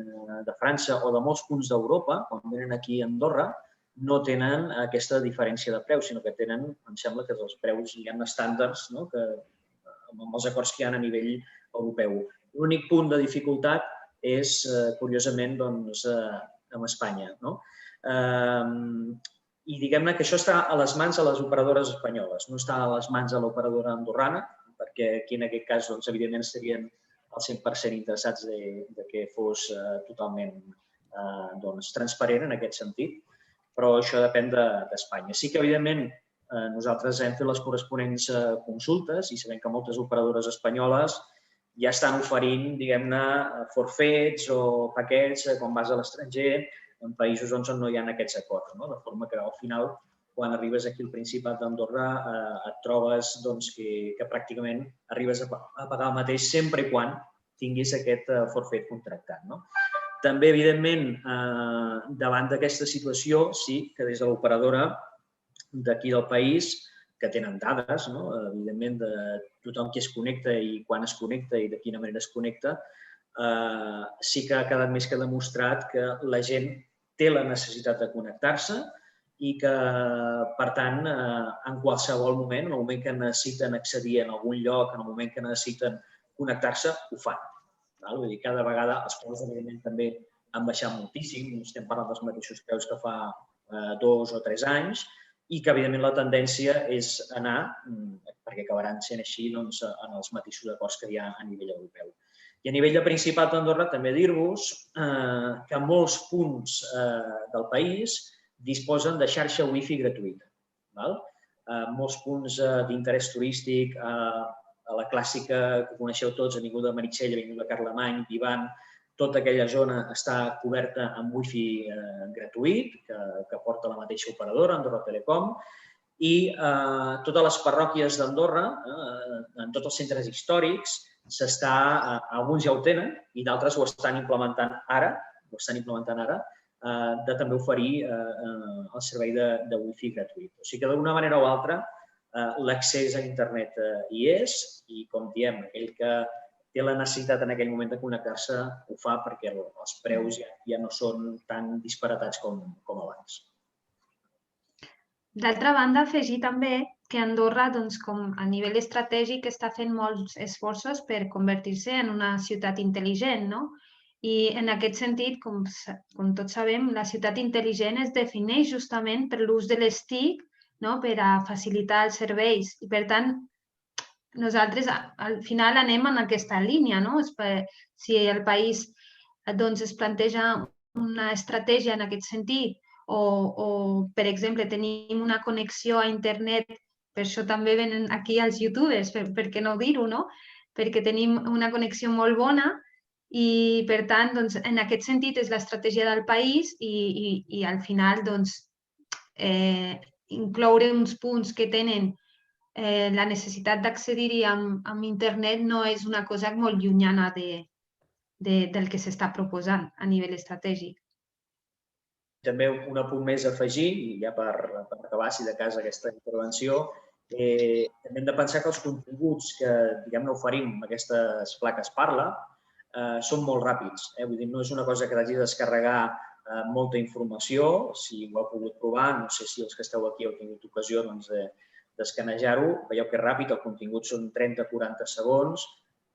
de França o de molts punts d'Europa, quan venen aquí a Andorra, no tenen aquesta diferència de preus, sinó que tenen, em sembla que els preus estàndards amb els acords que hi ha a nivell europeu. L'únic punt de dificultat és, curiosament, amb Espanya. I diguem-ne que això està a les mans de les operadores espanyoles, no està a les mans de l'operadora andorrana, perquè aquí en aquest cas, evidentment, estarien al 100% interessats que fos totalment transparent en aquest sentit, però això depèn d'Espanya. Sí que, evidentment, nosaltres hem fet les corresponents consultes i sabem que moltes operadores espanyoles ja estan oferint, diguem-ne, forfets o paquets quan vas a l'estranger en països on no hi ha aquests acords. De forma que, al final, quan arribes aquí al Principat d'Andorra, et trobes que pràcticament arribes a pagar el mateix sempre i quan tinguis aquest forfet contractat. També, evidentment, davant d'aquesta situació, sí que des de l'operadora d'aquí del país, que tenen dades, evidentment, de tothom qui es connecta i quan es connecta i de quina manera es connecta, sí que ha quedat més que demostrat que la gent té la necessitat de connectar-se i que, per tant, en qualsevol moment, en el moment que necessiten accedir a algun lloc, en el moment que necessiten connectar-se, ho fan. Vull dir, cada vegada els preus, evidentment, també han baixat moltíssim, estem parlant dels mateixos preus que fa 2 o 3 anys, i que, evidentment, la tendència és anar, perquè acabaran sent així, en els mateixos acords que hi ha a nivell europeu. I a nivell de Principat d'Andorra també dir-vos que molts punts del país disposen de xarxa wifi gratuïta. Molts punts d'interès turístic, a la clàssica que coneixeu tots, Avinguda Meritxell, Avinguda Carlemany, Vivan, tota aquella zona està coberta amb wifi gratuït, que porta la mateixa operadora, Andorra Telecom, i totes les parròquies d'Andorra, en tots els centres històrics, alguns ja ho tenen i d'altres ho estan implementant ara, de també oferir el servei de wifi gratuït. O sigui que d'una manera o altra l'accés a internet hi és i, com diem, aquell que té la necessitat en aquell moment de connectar-se ho fa perquè els preus ja no són tan disparatats com abans. D'altra banda, afegir també que Andorra, com a nivell estratègic, està fent molts esforços per convertir-se en una ciutat intel·ligent, I en aquest sentit, com tots sabem, la ciutat intel·ligent es defineix justament per l'ús de les TIC per a facilitar els serveis. I, per tant, nosaltres al final anem en aquesta línia. Si el país es planteja una estratègia en aquest sentit o, per exemple, tenim una connexió a internet, per això també venen aquí els youtubers, per què no dir-ho, no? Perquè tenim una connexió molt bona i, per tant, en aquest sentit és l'estratègia del país i al final, incloure uns punts que tenen la necessitat d'accedir-hi amb internet no és una cosa molt llunyana del que s'està proposant a nivell estratègic. També un apunt més a afegir, i ja per acabar, si de cas, aquesta intervenció, també hem de pensar que els continguts que, diguem-ne, oferim amb aquestes plaques Parla són molt ràpids. Vull dir, no és una cosa que hagi de descarregar molta informació. Si ho heu pogut provar, no sé si els que esteu aquí heu tingut ocasió d'escanejar-ho, veieu que és ràpid, el contingut són 30-40 segons,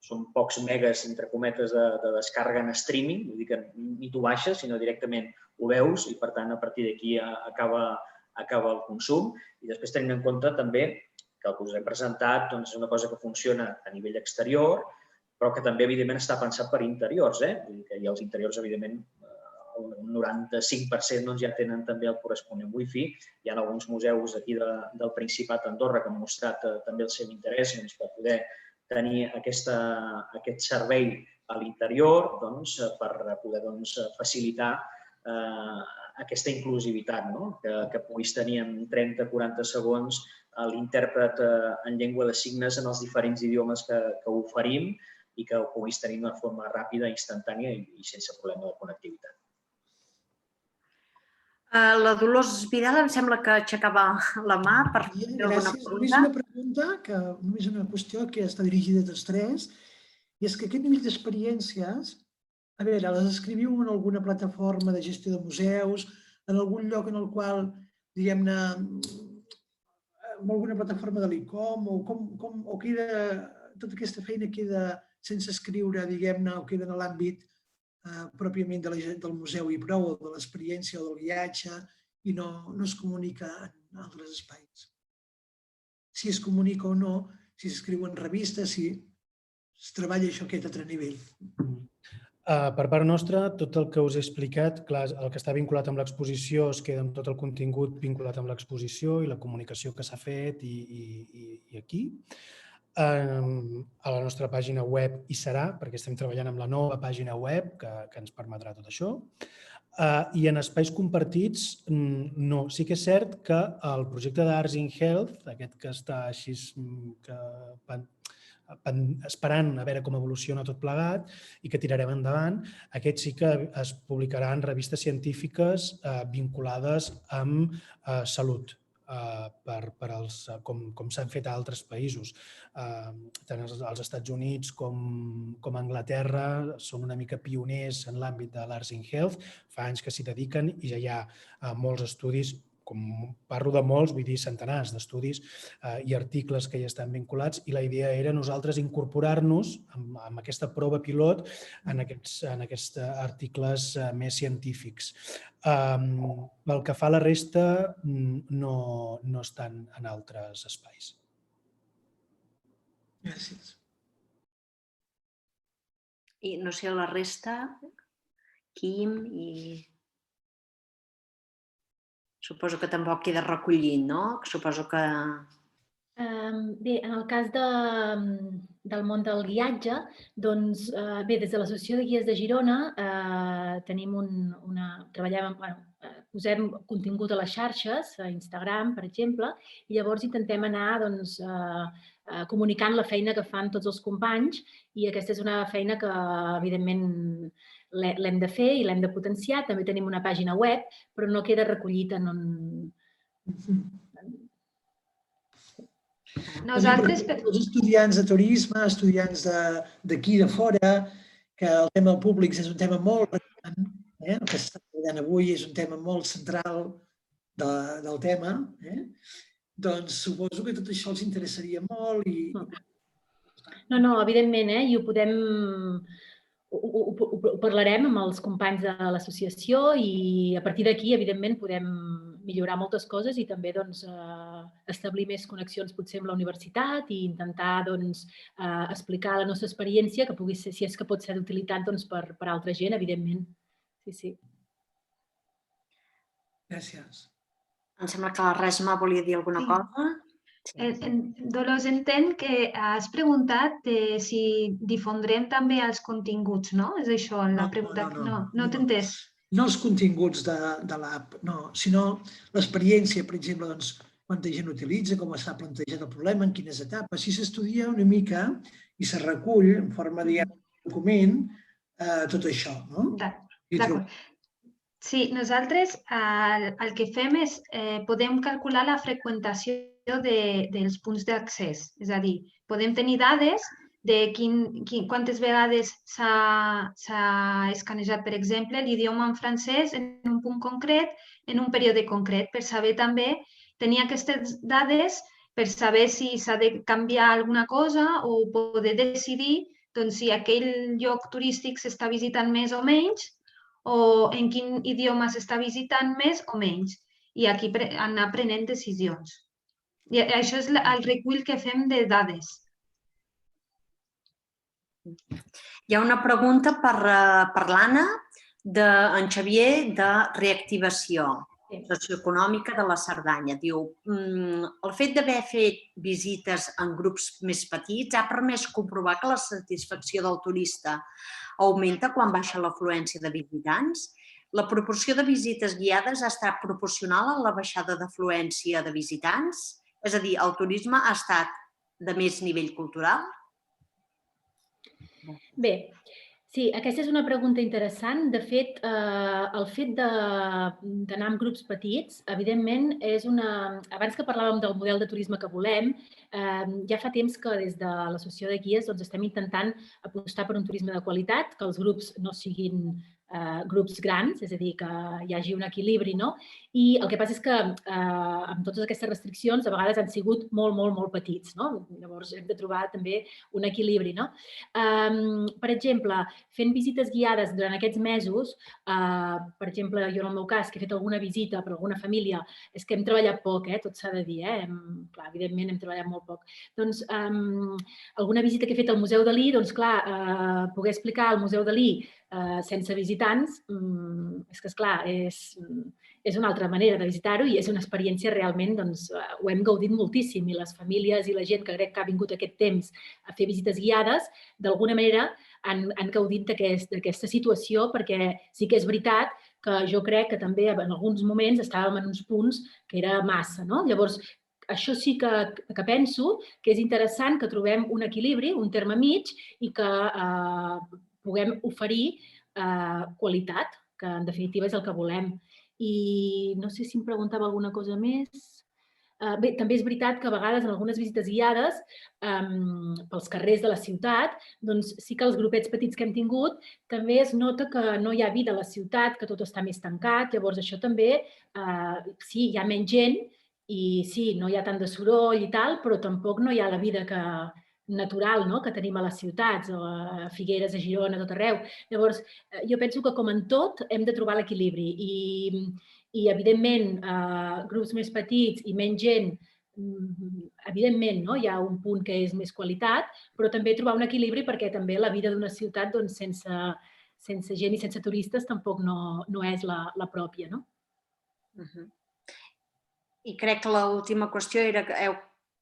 són pocs megas, entre cometes, de descàrrega en streaming, vull dir que ni t'ho baixes, sinó directament ho veus i, per tant, a partir d'aquí acaba el consum. I després tenim en compte també que el que us hem presentat és una cosa que funciona a nivell exterior, però que també, evidentment, està pensat per interiors. Vull dir que els interiors, evidentment, un 95% ja tenen també el corresponent wifi. Hi ha alguns museus d'aquí del Principat d'Andorra que han mostrat també el seu interès per poder tenir aquest servei a l'interior per poder facilitar aquesta inclusivitat, que puguis tenir en 30-40 segons l'intèrpret en llengua de signes en els diferents idiomes que oferim i que ho puguis tenir d'una forma ràpida, instantània i sense problema de connectivitat. La Dolors Vidal em sembla que aixecava la mà per fer alguna pregunta. Només una pregunta, només una qüestió que està dirigida a tots tres, i és que aquest nivell d'experiències, a veure, les escriviu en alguna plataforma de gestió de museus, en algun lloc en el qual, diguem-ne, en alguna plataforma de l'ICOM, o queda, tota aquesta feina queda sense escriure, diguem-ne, o queda en l'àmbit pròpiament del museu i prou, o de l'experiència o del viatge, i no es comunica en altres espais. Si es comunica o no, si s'escriu en revistes, si es treballa això a aquest altre nivell. Per part nostra, tot el que us he explicat, clar, el que està vinculat amb l'exposició es queda amb tot el contingut vinculat amb l'exposició i la comunicació que s'ha fet i aquí. A la nostra pàgina web hi serà, perquè estem treballant amb la nova pàgina web que ens permetrà tot això. I en espais compartits, no. Sí que és cert que el projecte d'Arts in Health, aquest que està així esperant a veure com evoluciona tot plegat i que tirarem endavant, aquest sí que es publicarà en revistes científiques vinculades amb salut, com s'han fet a altres països. Tant els Estats Units com Anglaterra són una mica pioners en l'àmbit de l'Arts in Health, fa anys que s'hi dediquen i ja hi ha molts estudis, com parlo de molts, vull dir centenars d'estudis i articles que ja estan vinculats, i la idea era nosaltres incorporar-nos amb aquesta prova pilot en aquests articles més científics. Pel que fa a la resta, no estan en altres espais. Gràcies. I no sé, la resta, Quim i... Suposo que tampoc queda recollit, no? Suposo que... Bé, en el cas del món del guiatge, doncs, bé, des de l'Associació de Guies de Girona tenim posem contingut a les xarxes, a Instagram, per exemple, i llavors intentem anar comunicant la feina que fan tots els companys i aquesta és una feina que, evidentment, l'hem de fer i l'hem de potenciar. També tenim una pàgina web, però no queda recollit en un... Nosaltres... Els estudiants de turisme, estudiants d'aquí de fora, que el tema públic és un tema molt rellevant, el que s'està treballant avui és un tema molt central del tema, doncs suposo que tot això els interessaria molt i... No, evidentment, i ho podem... Ho parlarem amb els companys de l'associació i a partir d'aquí, evidentment, podem millorar moltes coses i també establir més connexions potser amb la universitat i intentar explicar la nostra experiència, que pugui ser, si és que pot ser d'utilitat per altra gent, evidentment. Sí. Gràcies. Em sembla que la Resma volia dir alguna cosa. Dolors, entenc que has preguntat si difondrem també els continguts, no? És això, la pregunta? No t'he entès. No els continguts de l'app, no, sinó l'experiència, per exemple, doncs, quanta gent utilitza, com està plantejat el problema, en quines etapes. Així s'estudia una mica i se recull en forma de document tot això, no? D'acord. Sí, nosaltres el que fem és podem calcular la freqüentació dels punts d'accés. És a dir, podem tenir dades de quantes vegades s'ha escanejat, per exemple, l'idioma en francès en un punt concret, en un període concret, per saber també tenir aquestes dades per saber si s'ha de canviar alguna cosa o poder decidir si aquell lloc turístic s'està visitant més o menys o en quin idioma s'està visitant més o menys. I aquí anar prenent decisions. I això és el recull que fem de dades. Hi ha una pregunta per l'Anna, d'en Xavier, de reactivació socioeconòmica de la Cerdanya. Diu, el fet d'haver fet visites en grups més petits ha permès comprovar que la satisfacció del turista augmenta quan baixa l'afluència de visitants? La proporció de visites guiades ha estat proporcional a la baixada d'afluència de visitants? És a dir, el turisme ha estat de més nivell cultural? Bé, sí, aquesta és una pregunta interessant. De fet, el fet d'anar amb grups petits, evidentment, és una... Abans que parlàvem del model de turisme que volem, ja fa temps que des de l'Associació de Guies estem intentant apostar per un turisme de qualitat, que els grups no siguin grups grans, és a dir, que hi hagi un equilibri, no? I el que passa és que amb totes aquestes restriccions a vegades han sigut molt, molt, molt petits, no? Llavors hem de trobar també un equilibri, no? Per exemple, fent visites guiades durant aquests mesos, per exemple, jo en el meu cas, que he fet alguna visita per alguna família, és que hem treballat poc, tot s'ha de dir, clar, evidentment hem treballat molt poc. Doncs alguna visita que he fet al Museu Dalí, doncs clar, poder explicar al Museu Dalí sense visitants, és que, esclar, és una altra manera de visitar-ho i és una experiència realment, doncs, ho hem gaudit moltíssim i les famílies i la gent que crec que ha vingut aquest temps a fer visites guiades, d'alguna manera han gaudit d'aquesta situació perquè sí que és veritat que jo crec que també en alguns moments estàvem en uns punts que era massa, no? Llavors, això sí que penso que és interessant que trobem un equilibri, un terme mig i que puguem oferir qualitat, que en definitiva és el que volem. I no sé si em preguntava alguna cosa més. Bé, també és veritat que a vegades en algunes visites guiades pels carrers de la ciutat, doncs sí que els grupets petits que hem tingut també es nota que no hi ha vida a la ciutat, que tot està més tancat. Llavors això també, sí, hi ha menys gent i sí, no hi ha tant de soroll i tal, però tampoc no hi ha la vida natural que tenim a les ciutats, a Figueres, a Girona, a tot arreu. Llavors, jo penso que com en tot hem de trobar l'equilibri i evidentment, grups més petits i menys gent, evidentment hi ha un punt que és més qualitat, però també trobar un equilibri perquè també la vida d'una ciutat sense gent i sense turistes tampoc no és la pròpia, no? I crec que l'última qüestió era que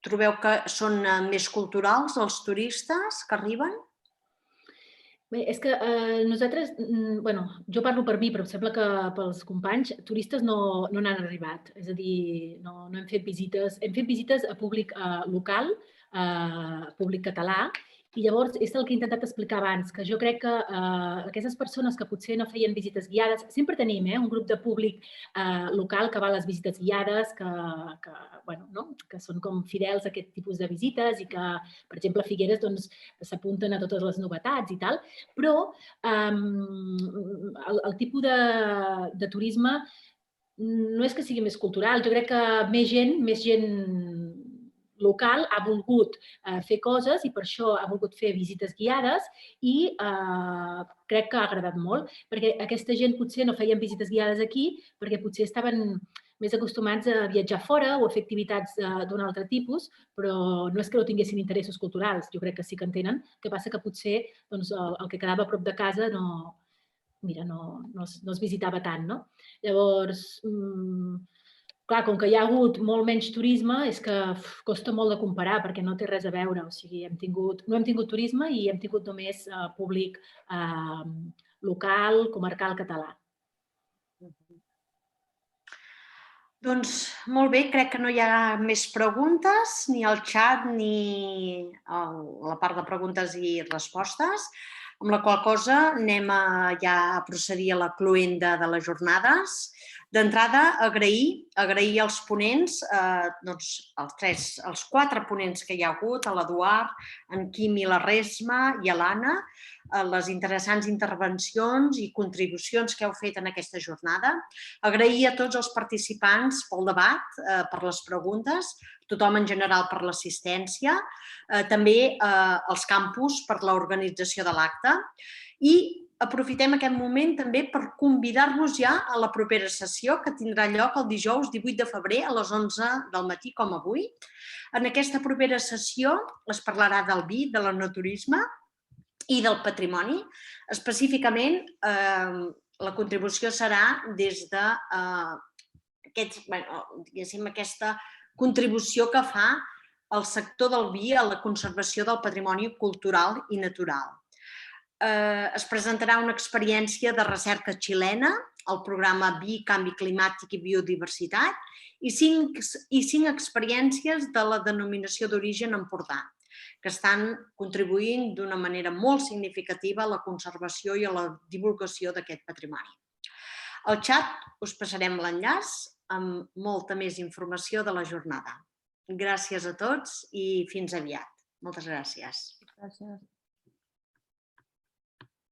trobeu que són més culturals els turistes que arriben? Bé, és que nosaltres, jo parlo per mi, però em sembla que pels companys, turistes no n'han arribat. És a dir, no hem fet visites. Hem fet visites a públic local, a públic català, i llavors és el que he intentat explicar abans, que jo crec que aquestes persones que potser no feien visites guiades, sempre tenim un grup de públic local que va a les visites guiades, que són com fidels a aquest tipus de visites i que, per exemple, a Figueres s'apunten a totes les novetats i tal, però el tipus de turisme no és que sigui més cultural, jo crec que més gent local ha volgut fer coses i per això ha volgut fer visites guiades i crec que ha agradat molt, perquè aquesta gent potser no feien visites guiades aquí perquè potser estaven més acostumats a viatjar fora o a fer activitats d'un altre tipus, però no és que no tinguessin interessos culturals, jo crec que sí que en tenen, que passa que potser el que quedava a prop de casa no es visitava tant, no? Llavors, clar, com que hi ha hagut molt menys turisme, és que costa molt de comparar perquè no té res a veure. O sigui, no hem tingut turisme i hem tingut només públic local, comarcal, català. Doncs molt bé, crec que no hi ha més preguntes, ni al xat ni a la part de preguntes i respostes, amb la qual cosa anem ja a procedir a la cloenda de les jornades. D'entrada, agrair als ponents, els 4 ponents que hi ha hagut, a l'Eduard, en Quim i la Resma i a l'Anna, les interessants intervencions i contribucions que heu fet en aquesta jornada. Agrair a tots els participants pel debat, per les preguntes, tothom en general per l'assistència, també als campus per l'organització de l'acte i aprofitem aquest moment també per convidar-vos ja a la propera sessió que tindrà lloc el dijous 18 de febrer a les 11 del matí, com avui. En aquesta propera sessió es parlarà del vi, de l'enoturisme i del patrimoni. Específicament, la contribució serà des d'aquesta contribució que fa el sector del vi a la conservació del patrimoni cultural i natural. Es presentarà una experiència de recerca xilena, el programa Vi, Canvi Climàtic i Biodiversitat, i 5 experiències de la denominació d'origen Empordà, que estan contribuint d'una manera molt significativa a la conservació i a la divulgació d'aquest patrimoni. Al xat us passarem l'enllaç amb molta més informació de la jornada. Gràcies a tots i fins aviat. Moltes gràcies. Gràcies.